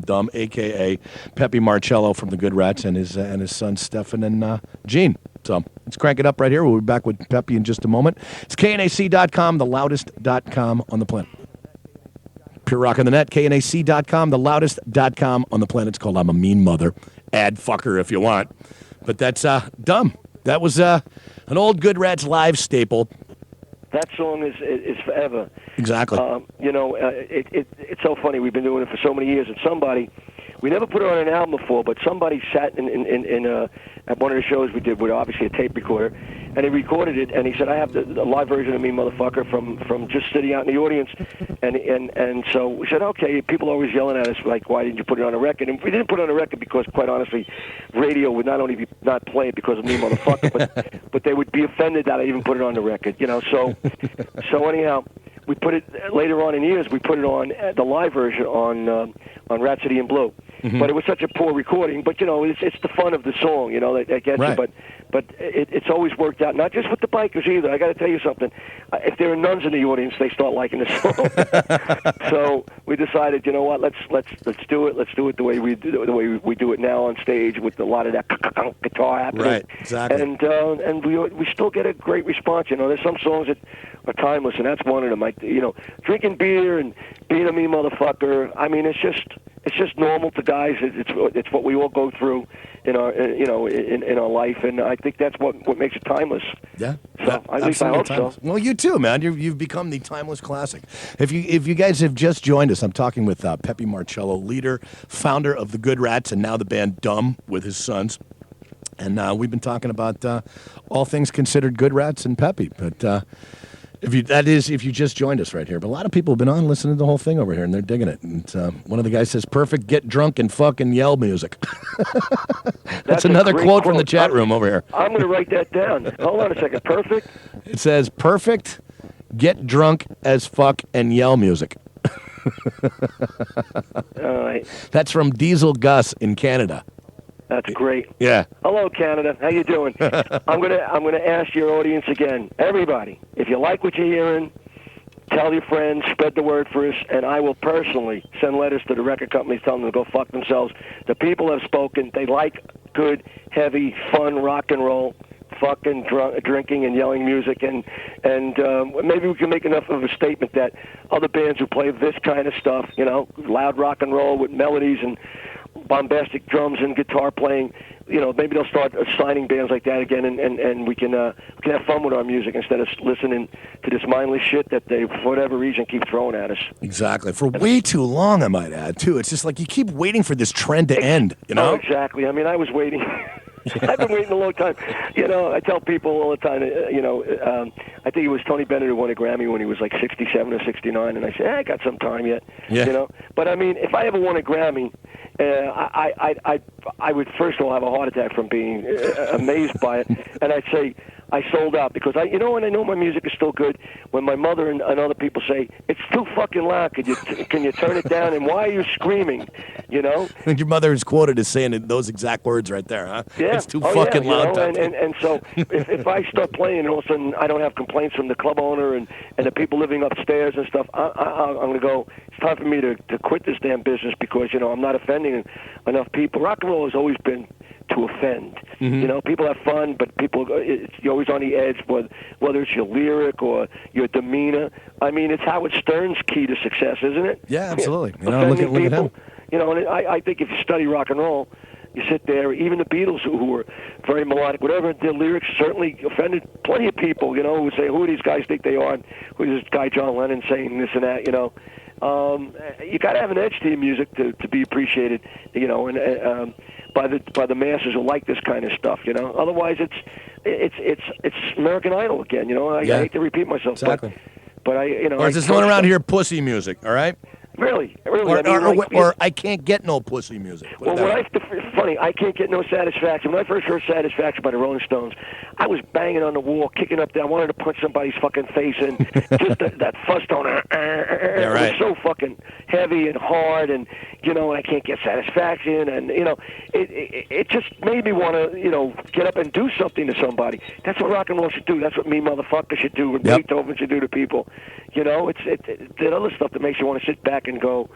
Dumb, a.k.a. Peppi Marchello from the Good Rats and his son Stefan and Gene. So let's crank it up right here. We'll be back with Peppi in just a moment. It's KNAC.com, the loudest.com on the planet. Pure Rock on the Net, KNAC.com, the loudest.com on the planet. It's called I'm a Mean Mother. Ad fucker if you want. But that's Dumb. That was an old Good Rats live staple. That song is forever. Exactly. It's so funny. We've been doing it for so many years, and we never put it on an album before, but somebody sat at one of the shows we did with obviously a tape recorder, and he recorded it, and he said, I have the live version of Mean Motherfucker from just sitting out in the audience, and so we said, okay, people are always yelling at us, like, why didn't you put it on a record? And we didn't put it on a record because, quite honestly, radio would not only not play it because of Mean Motherfucker, but they would be offended that I even put it on the record, so anyhow, we put it, later on in years, we put it on the live version on Rhapsody in Blue. Mm-hmm. But it was such a poor recording. But it's the fun of the song, that gets right. you. But it's always worked out. Not just with the bikers either. I got to tell you something. If there are nuns in the audience, they start liking the song. So we decided, you know what? Let's do it. Let's do it the way we do it now on stage with a lot of that guitar happening. Right. Exactly. And we still get a great response. There's some songs that are timeless, and that's one of them. Drinking beer and being a mean motherfucker. I mean, it's just normal to guys. It's what we all go through in our in our life, and I think that's what makes it timeless. Yeah, so at least I hope timeless. so. Well, you too, man. You've become the timeless classic. If you guys have just joined us, I'm talking with Peppi Marchello, leader, founder of the Good Rats, and now the band Dumb with his sons. And we've been talking about all things considered Good Rats and Peppi, but. If you just joined us right here, but a lot of people have been on listening to the whole thing over here, and they're digging it. And one of the guys says, "Perfect, get drunk and fucking yell music." That's another quote from the chat room over here. I'm going to write that down. Hold on a second. Perfect. It says, "Perfect, get drunk as fuck and yell music." All right. That's from Diesel Gus in Canada. That's great. Yeah. Hello, Canada. How you doing? I'm gonna ask your audience again. Everybody, if you like what you're hearing, tell your friends, spread the word for us, and I will personally send letters to the record companies telling them to go fuck themselves. The people have spoken. They like good, heavy, fun rock and roll, fucking drinking and yelling music, and maybe we can make enough of a statement that other bands who play this kind of stuff, loud rock and roll with melodies and bombastic drums and guitar playing, maybe they'll start signing bands like that again, and we can have fun with our music instead of listening to this mindless shit that they, for whatever reason, keep throwing at us. Exactly. For way too long, I might add, too. It's just like you keep waiting for this trend to end, Oh, exactly. I mean, I was waiting. I've been waiting a long time. I tell people all the time, I think it was Tony Bennett who won a Grammy when he was like 67 or 69, and I said, I got some time yet. Yeah. But I mean, if I ever won a Grammy, I would first of all have a heart attack from being amazed by it, and I'd say I sold out because and I know my music is still good. When my mother and other people say it's too fucking loud, can you turn it down? And why are you screaming? And your mother is quoted as saying those exact words right there, huh? Yeah. It's too fucking loud. And so if I start playing and all of a sudden I don't have complaints from the club owner and the people living upstairs and stuff, I'm going to go, it's time for me to quit this damn business because, I'm not offending enough people. Rock and roll has always been to offend. Mm-hmm. People have fun, but you're always on the edge, whether it's your lyric or your demeanor. I mean, it's Howard Stern's key to success, isn't it? Yeah, absolutely. Offending look at him. people. And I think if you study rock and roll, you sit there, even the Beatles, who were very melodic, whatever, their lyrics certainly offended plenty of people, who would say, who do these guys think they are? And who is this guy John Lennon saying this and that, You got to have an edge to your music to be appreciated, and by the masses who like this kind of stuff, Otherwise, it's American Idol again, I hate to repeat myself, exactly. but Or is this going around here pussy music, all right? Really. Or I can't get no pussy music. It's funny. I can't get no satisfaction. When I first heard Satisfaction by the Rolling Stones, I was banging on the wall, kicking up there. I wanted to punch somebody's fucking face in. Just that fuzz tone. Yeah, right. It was so fucking heavy and hard, and and I can't get satisfaction, and it just made me want to get up and do something to somebody. That's what rock and roll should do. That's what me motherfucker should do. And Beethoven should do to people. It's the other stuff that makes you want to sit back and go,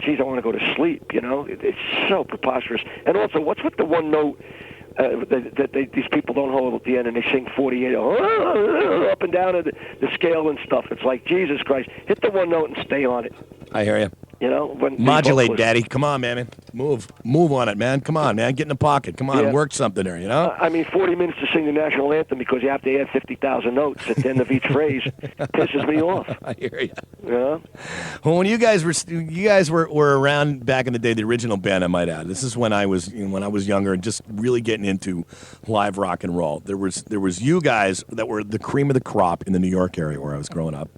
geez, I want to go to sleep, It's so preposterous. And also, what's with the one note that these people don't hold at the end and they sing 48 up and down the scale and stuff? It's like, Jesus Christ, hit the one note and stay on it. I hear you. Modulate, daddy. Come on, man. Move on it, man. Come on, man. Get in the pocket. Come on, work something there, 40 minutes to sing the national anthem because you have to add 50,000 notes at the end of each phrase pisses me off. I hear you. Yeah. Well, when you guys were around back in the day, the original band, I might add. This is when I was younger and just really getting into live rock and roll. There was you guys that were the cream of the crop in the New York area where I was growing up,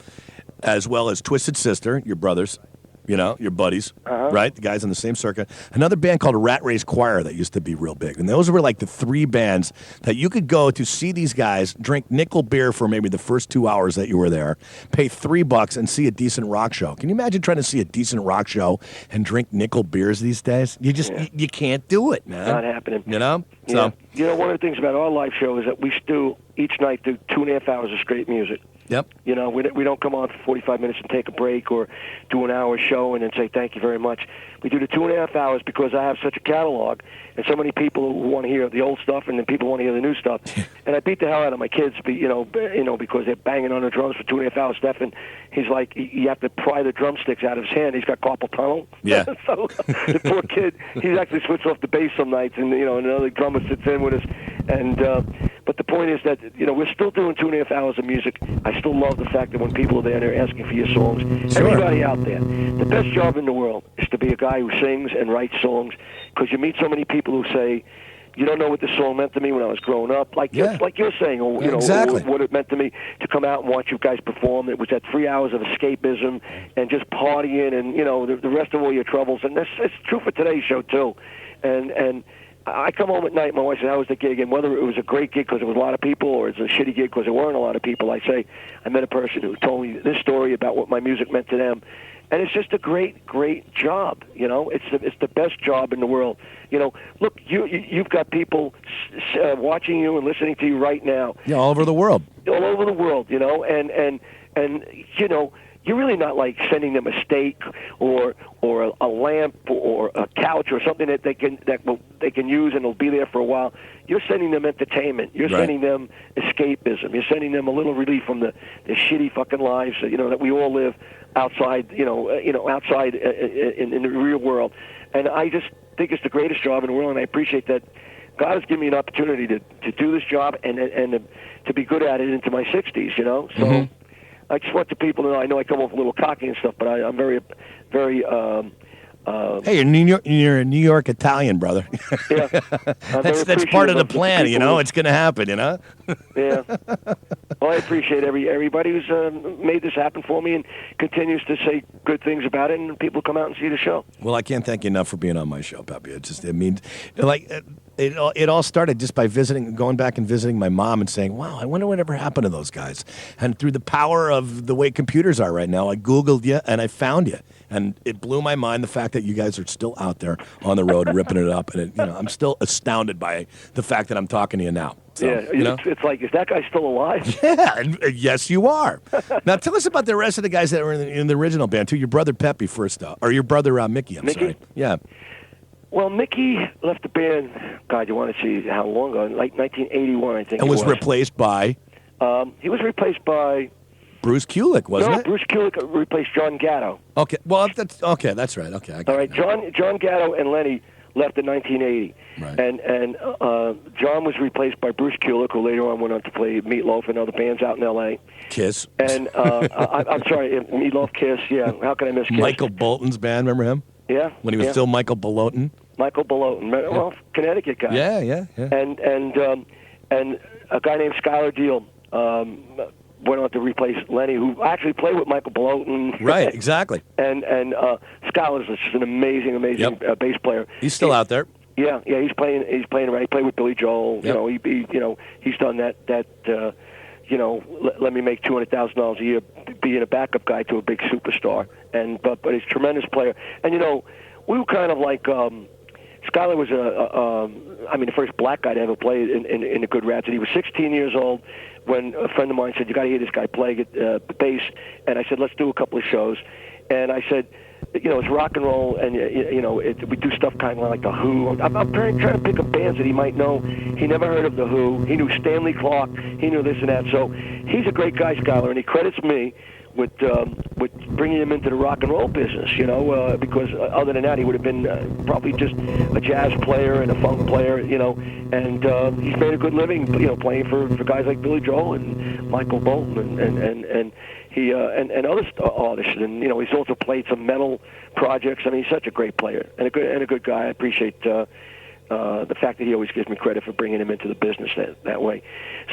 as well as Twisted Sister, your brothers. Your buddies, right? The guys in the same circuit. Another band called Rat Race Choir that used to be real big. And those were like the three bands that you could go to see these guys, drink nickel beer for maybe the first 2 hours that you were there, pay $3 and see a decent rock show. Can you imagine trying to see a decent rock show and drink nickel beers these days? You just, you can't do it, man. Not happening. So, one of the things about our live show is that we still, each night, do 2.5 hours of straight music. Yep. We don't come on for 45 minutes and take a break or do an hour show and then say thank you very much. We do the 2.5 hours because I have such a catalog and so many people who want to hear the old stuff and then people want to hear the new stuff. And I beat the hell out of my kids, because they're banging on the drums for 2.5 hours. Stefan, he's like, you have to pry the drumsticks out of his hand. He's got carpal tunnel. Yeah. So the poor kid, he's actually switched off the bass some nights, and another drummer sits in with us. And but the point is that we're still doing 2.5 hours of music. I still love the fact that when people are there, they're asking for your songs. Sure. Everybody out there, the best job in the world is to be a guy who sings and writes songs, because you meet so many people who say, you don't know what this song meant to me when I was growing up, like you're saying, or exactly. or what it meant to me to come out and watch you guys perform. It was that 3 hours of escapism and just partying, and the rest of all your troubles. And it's true for today's show too. And I come home at night, my wife says, how was the gig? And whether it was a great gig because there was a lot of people or it's a shitty gig because there weren't a lot of people, I say, I met a person who told me this story about what my music meant to them. And it's just a great, great job. It's the best job in the world. Look, you've got people watching you and listening to you right now. Yeah, all over the world. All over the world, and you're really not like sending them a steak or a lamp or a couch or something that they can use and it'll be there for a while. You're sending them entertainment. You're sending them escapism. You're sending them a little relief from the shitty fucking lives that we all live outside. Outside in the real world. And I just think it's the greatest job in the world, and I appreciate that God has given me an opportunity to do this job and to be good at it into my 60s. So. Mm-hmm. I just want the people to know. I know I come off a little cocky and stuff, but I'm very, very. Hey, you're a New York Italian, brother. Yeah, that's part of the plan. It's going to happen. Yeah. Well, I appreciate everybody who's made this happen for me and continues to say good things about it, and people come out and see the show. Well, I can't thank you enough for being on my show, Peppi. It means like. It all started just by going back and visiting my mom and saying, wow, I wonder whatever happened to those guys. And through the power of the way computers are right now, I Googled you and I found you. And it blew my mind, the fact that you guys are still out there on the road ripping it up. And I'm still astounded by the fact that I'm talking to you now. So, it's like, is that guy still alive? Yeah, and yes, you are. Now, tell us about the rest of the guys that were in the original band, too. Your brother Peppi first, or your brother Mickey, I'm sorry. Yeah. Well, Mickey left the band, God, you want to see how long ago, like 1981, I think. And was replaced by? He was replaced by... Bruce Kulick, wasn't it? No, Bruce Kulick replaced John Gatto. Okay, well, that's right. Okay, all right, John Gatto and Lenny left in 1980. Right. And John was replaced by Bruce Kulick, who later on went on to play Meatloaf and other bands out in L.A. Kiss. And I'm sorry, Meatloaf, Kiss, yeah. How can I miss Kiss? Michael Bolton's band, remember him? Yeah. When he was still Michael Bolton? Michael Bolton, well, Connecticut guy. Yeah. And a guy named Skylar Deal went on to replace Lenny, who actually played with Michael Bolton. Right, exactly. And Skylar's just an amazing bass player. He's still out there. Yeah, he's playing right. He played with Billy Joel. Yep. He's done that. Let me make $200,000 a year being a backup guy to a big superstar. But he's a tremendous player. And we were kind of like. Skylar was the first black guy to ever play in the Good Rats, and he was 16 years old when a friend of mine said, you got to hear this guy play bass, and I said, let's do a couple of shows, and I said, it's rock and roll, and we do stuff kind of like The Who. I'm trying to pick up bands that he might know. He never heard of The Who. He knew Stanley Clarke. He knew this and that. So he's a great guy, Skylar, and he credits me with bringing him into the rock and roll business, because other than that, he would have been probably just a jazz player and a funk player, and he's made a good living, playing for guys like Billy Joel and Michael Bolton and he and other artists, and he's also played some metal projects. I mean, he's such a great player and a good guy. I appreciate the fact that he always gives me credit for bringing him into the business that way.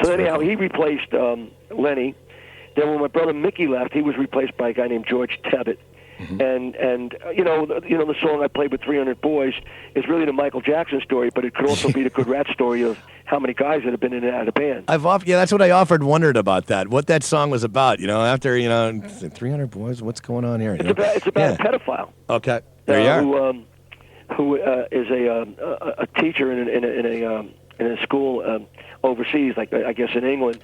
So anyhow, he replaced Lenny. Then when my brother Mickey left, he was replaced by a guy named George Tebbett. Mm-hmm. And the song I played with 300 Boys is really the Michael Jackson story, but it could also be the Good Rat story of how many guys that have been in and out of the band. That's what I wondered about that, what that song was about. After 300 Boys, what's going on here? It's about a pedophile. Okay, there you are. Who is a teacher in a school overseas, like I guess in England.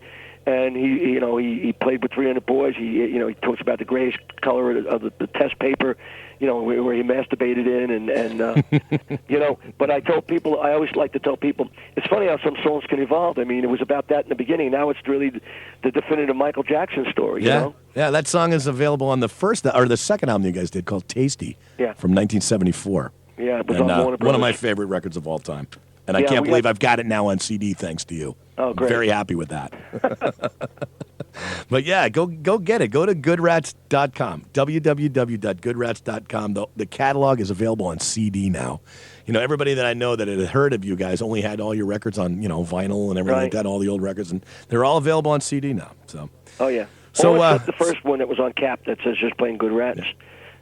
And he played with 300 Boys. He talks about the grayish color of the test paper, where he masturbated in, and But I always like to tell people, it's funny how some songs can evolve. I mean, it was about that in the beginning. Now it's really the definitive Michael Jackson story. Yeah, that song is available on the second album you guys did called Tasty. Yeah. From 1974. Yeah, it was on Warner Brothers. One of my favorite records of all time. And I can't believe I've got it now on CD thanks to you. Oh, great. Very happy with that. But yeah, go get it. Go to goodrats.com, www.goodrats.com. The catalog is available on CD now. Everybody that I know that had heard of you guys only had all your records on, vinyl and everything like that, all the old records, and they're all available on CD now. So. Oh yeah. So the first one that was on cap that says just playing Good Rats.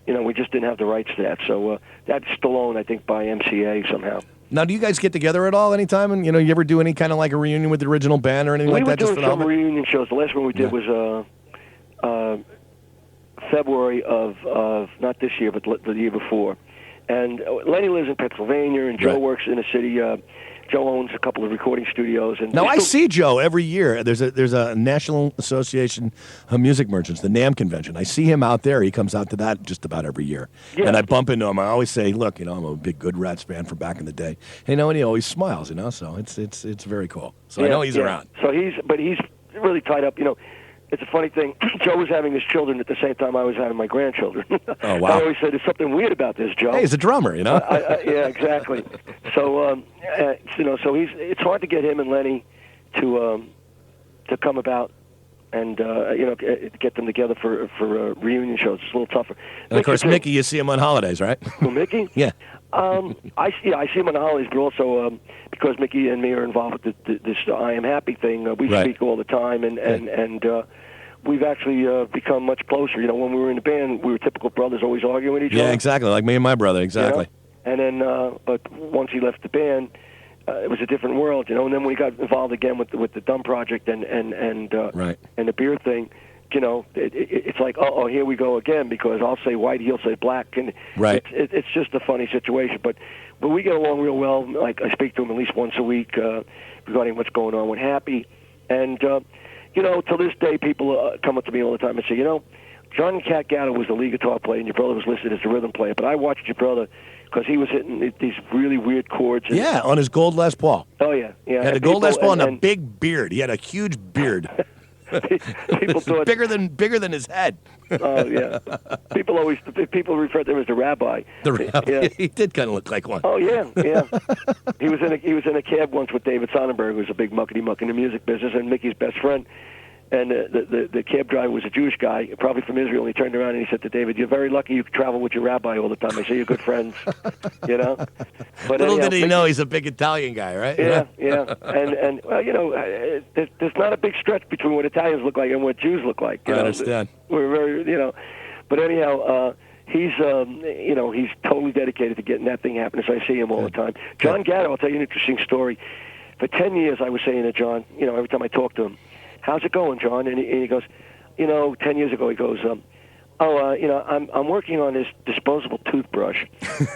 Yeah. We just didn't have the rights to that, so that's still owned, I think, by MCA somehow. Now, do you guys get together at all anytime? And you ever do any kind of like a reunion with the original band or anything like that? We were doing some reunion shows. The last one we did was February of not this year, but the year before. And Lenny lives in Pennsylvania, and Joe works in the city. Joe owns a couple of recording studios. And now I see Joe every year. There's a National Association of Music Merchants, the NAMM convention. I see him out there. He comes out to that just about every year. Yeah. And I bump into him. I always say, look, I'm a big Good Rats fan from back in the day. And he always smiles, so it's very cool. So I know he's around. So he's really tied up. It's a funny thing. Joe was having his children at the same time I was having my grandchildren. Oh, wow. I always said, there's something weird about this, Joe. Hey, he's a drummer, yeah, exactly. So, so it's hard to get him and Lenny to come about and, get them together for reunion shows. It's a little tougher. And, of course, Mickey, you see him on holidays, right? Who, Mickey? Yeah. I see him on the holidays, but also because Mickey and me are involved with this I Am Happy thing, we speak all the time, and we've actually become much closer. When we were in the band, we were typical brothers, always arguing with each other. Yeah, exactly, like me and my brother, exactly. And then, but once he left the band, it was a different world, And then when we got involved again with the Dumb Project and the beer thing. It's like, here we go again, because I'll say white, he'll say black, and it's just a funny situation. But we get along real well. Like, I speak to him at least once a week regarding what's going on with Happy. And, to this day, people come up to me all the time and say, John Cat Gatto was the lead guitar player, and your brother was listed as the rhythm player. But I watched your brother because he was hitting these really weird chords. And, on his gold Les Paul. Oh, yeah. He had a gold Les Paul and a big beard. He had a huge beard. People thought bigger than his head. Oh yeah. People refer to him as the rabbi. The rabbi. Yeah. He did kind of look like one. Oh yeah. He was in a cab once with David Sonnenberg, who was a big muckety-muck in the music business, and Mickey's best friend. And the cab driver was a Jewish guy, probably from Israel. And he turned around and he said to David, "You're very lucky you travel with your rabbi all the time. I say you're good friends." But little did he know he's a big Italian guy, right? Yeah. And there's not a big stretch between what Italians look like and what Jews look like. I understand. We're very, But anyhow, he's totally dedicated to getting that thing happening. So I see him all the time. John Gatto, I'll tell you an interesting story. For 10 years, I was saying to John, every time I talk to him, "How's it going, John?" And he goes, 10 years ago, he goes, I'm working on this disposable toothbrush,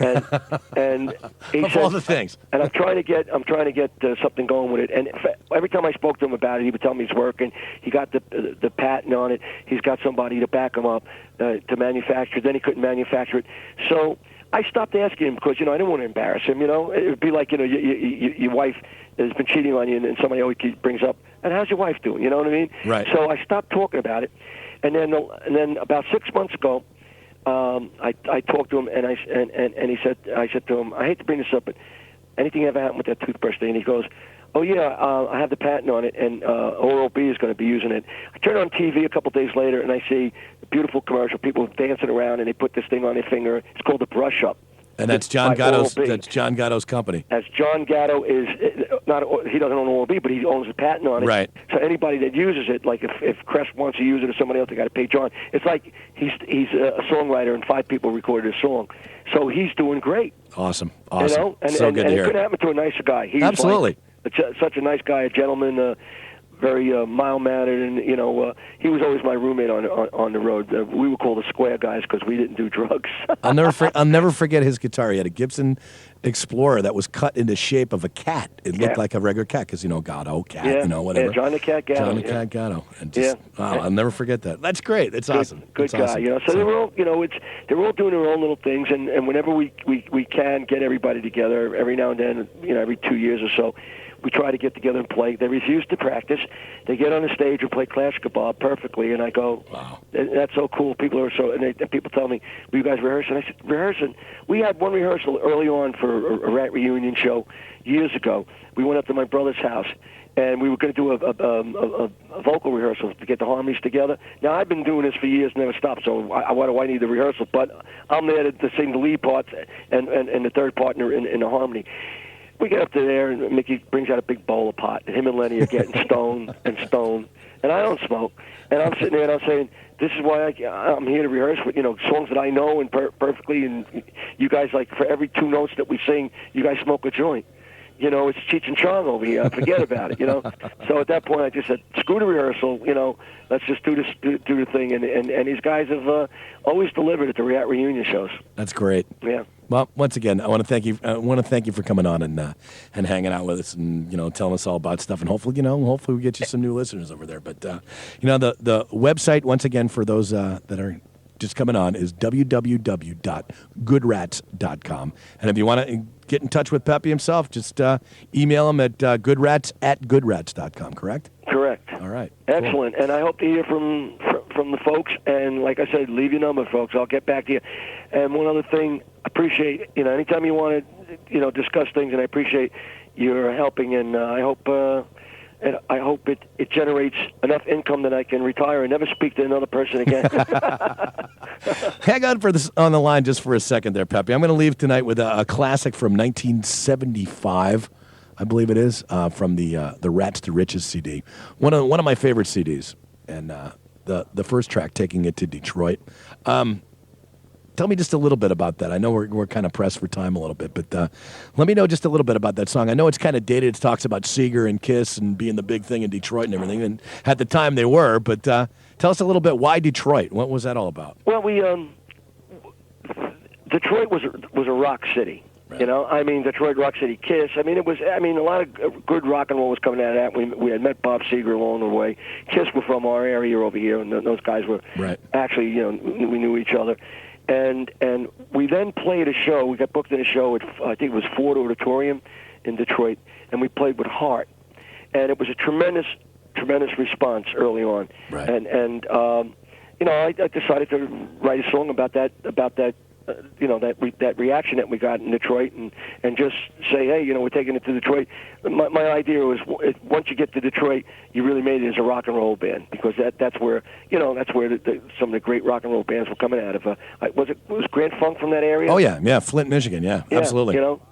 and he of said, all the things, and I'm trying to get something going with it. And every time I spoke to him about it, he would tell me he's working. He got the patent on it. He's got somebody to back him up to manufacture. Then he couldn't manufacture it, so I stopped asking him because I didn't want to embarrass him. It would be like your wife has been cheating on you, and somebody always brings up, "And how's your wife doing?" You know what I mean? Right. So I stopped talking about it. And then about 6 months ago, I talked to him, and I said to him, "I hate to bring this up, but anything ever happened with that toothbrush thing?" And he goes, "Oh yeah, I have the patent on it, and Oral-B is going to be using it." I turn on TV a couple days later, and I see a beautiful commercial, people dancing around, and they put this thing on their finger. It's called the Brush Up. And that's John Gatto's. That's John Gatto's company. As John Gatto is not, he doesn't own Oral-B, but he owns the patent on it. Right. So anybody that uses it, like if Crest wants to use it or somebody else, they got to pay John. It's like he's a songwriter, and 5 people recorded a song, so he's doing great. Awesome. And so good to and hear. It could happen to a nicer guy. He's absolutely. Such a nice guy, a gentleman. Very mild-mannered, and he was always my roommate on the road. We were called the Square Guys because we didn't do drugs. I'll never forget his guitar. He had a Gibson Explorer that was cut in the shape of a cat. It looked like a regular cat because Gatto, cat, whatever. Yeah, John the Cat Gatto. John the Cat Gatto. And wow, I'll never forget that. That's great. It's awesome. Good guy. Awesome. So they're all, they're all doing their own little things, and whenever we can get everybody together, every now and then, every 2 years or so, we try to get together and play. They refuse to practice. They get on the stage and play Clash Kebab perfectly, and I go, "Wow, that's so cool." People are so, and people tell me, "Were you guys rehearsing?" I said, "Rehearsing." We had one rehearsal early on for a Rat reunion show years ago. We went up to my brother's house, and we were going to do a vocal rehearsal to get the harmonies together. Now, I've been doing this for years, never stopped, so why do I need the rehearsal? But I'm there to sing the lead parts and the third partner in the harmony. We get up to there, and Mickey brings out a big bowl of pot, and him and Lenny are getting stoned, and I don't smoke. And I'm sitting there, and I'm saying, this is why I'm here to rehearse with, songs that I know and perfectly, and you guys, like, for every 2 notes that we sing, you guys smoke a joint. It's Cheech and Chong over here. Forget about it, So at that point, I just said, screw the rehearsal, let's just do the thing. And these guys have always delivered at the reunion shows. That's great. Yeah. Well, once again, I want to thank you. I want to thank you for coming on and hanging out with us and telling us all about stuff. And hopefully we get you some new listeners over there. But the website, once again, for those that are just coming on, is www.goodrats.com. And if you want to get in touch with Peppi himself, just email him at goodrats@goodrats.com. Correct? Correct. All right. Excellent. Cool. And I hope to hear from the folks. And like I said, leave your number, folks. I'll get back to you. And one other thing, appreciate, anytime you want to, discuss things, and I appreciate your helping. And I hope it generates enough income that I can retire and never speak to another person again. Hang on on the line just for a second there, Peppi. I'm going to leave tonight with a classic from 1975. I believe it is, from the Rats to Riches CD. One of my favorite CDs, and the first track, Taking It to Detroit. Tell me just a little bit about that. I know we're kind of pressed for time a little bit, but let me know just a little bit about that song. I know it's kind of dated. It talks about Seeger and Kiss and being the big thing in Detroit and everything, and at the time they were, but tell us a little bit, why Detroit? What was that all about? Well, Detroit was a rock city. Right. Detroit, Rock City, Kiss. A lot of good rock and roll was coming out of that. We had met Bob Seger along the way. Kiss were from our area over here, and those guys were actually, we knew each other. And we then played a show. We got booked in a show at, I think it was Ford Auditorium in Detroit, and we played with Heart. And it was a tremendous response early on. Right. And I decided to write a song about that that reaction that we got in Detroit, and just say, hey, we're taking it to Detroit. My idea was, once you get to Detroit, you really made it as a rock and roll band, because that's where some of the great rock and roll bands were coming out of. Was Grand Funk from that area? Oh yeah, Flint, Michigan, yeah, absolutely. So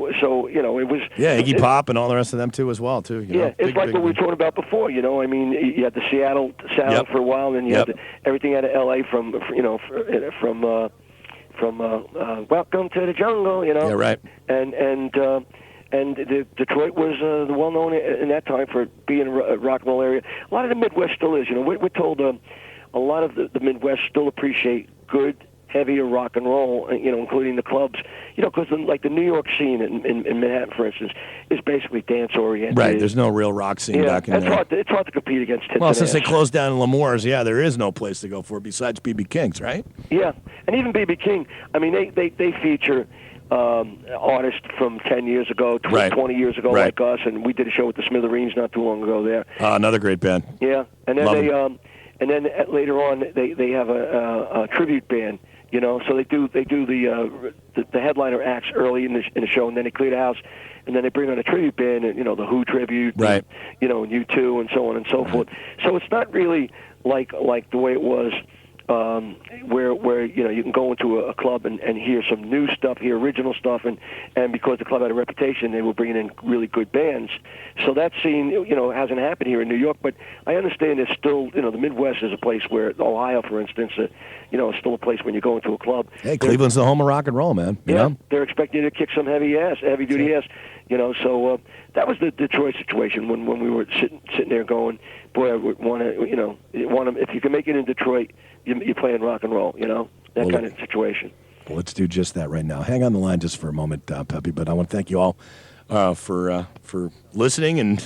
it was. Yeah, Iggy Pop and all the rest of them too, as well too. It's like what we were talking about before. You had the Seattle sound for a while, and you had everything out of L.A. from Welcome to the Jungle, Yeah, right. And Detroit was well known in that time for being a rock and roll area. A lot of the Midwest still is. We're told a lot of the Midwest still appreciate good, heavier rock and roll, including the clubs. Because like the New York scene in Manhattan, for instance, is basically dance oriented. Right. There's no real rock scene back in there. It's hard to compete against Tintin. Well, since they closed down L'Amour's, there is no place to go for besides B.B. King's, right? Yeah, and even B.B. King. They feature artists from 10 years ago, 20 years ago, like us, and we did a show with the Smithereens not too long ago there. Another great band. Yeah, and then and then later on they have a tribute band. So they do the headliner acts early in the show, and then they clear the house, and then they bring on a tribute band, and the Who tribute, right? And U2, and so on and so forth. So it's not really like the way it was, where you can go into a club and hear some new stuff, hear original stuff, and because the club had a reputation, they were bringing in really good bands. So that scene, hasn't happened here in New York, but I understand it's still, the Midwest is a place where, Ohio, for instance, is still a place when you go into a club. Hey, Cleveland's the home of rock and roll, man. You know? They're expecting you to kick some heavy duty ass. So that was the Detroit situation when we were sitting there going, boy, I would want to, if you can make it in Detroit, you're playing rock and roll, that kind of situation. Well, let's do just that right now. Hang on the line just for a moment, Peppi, but I want to thank you all for listening, and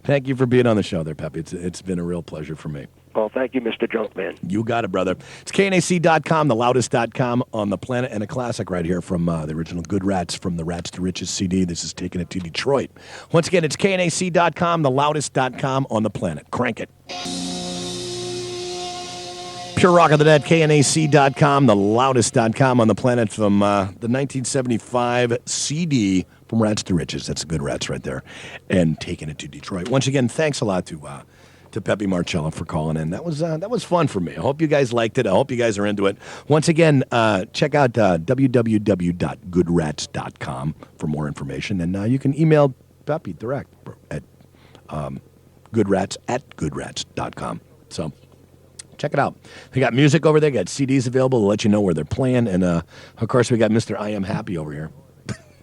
thank you for being on the show there, Peppi. It's been a real pleasure for me. Well, thank you, Mr. Junkman. You got it, brother. It's KNAC.com, theloudest.com on the planet, and a classic right here from the original Good Rats from the Rats to Riches CD. This is Taking It to Detroit. Once again, it's KNAC.com, theloudest.com on the planet. Crank it. Pure Rock of the Net, KNAC.com, the loudest.com on the planet from the 1975 CD from Rats to Riches. That's Good Rats right there. And taking it to Detroit. Once again, thanks a lot to Peppi Marchello for calling in. That was fun for me. I hope you guys liked it. I hope you guys are into it. Once again, check out www.goodrats.com for more information. And you can email Peppi direct at goodrats@goodrats.com. So check it out. They got music over there, got CDs available to let you know where they're playing. And, of course, we got Mr. I Am Happy over here.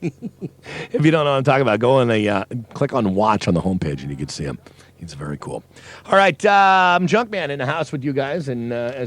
If you don't know what I'm talking about, go and click on Watch on the homepage and you can see him. He's very cool. All right, I'm Junkman in the house with you guys. And as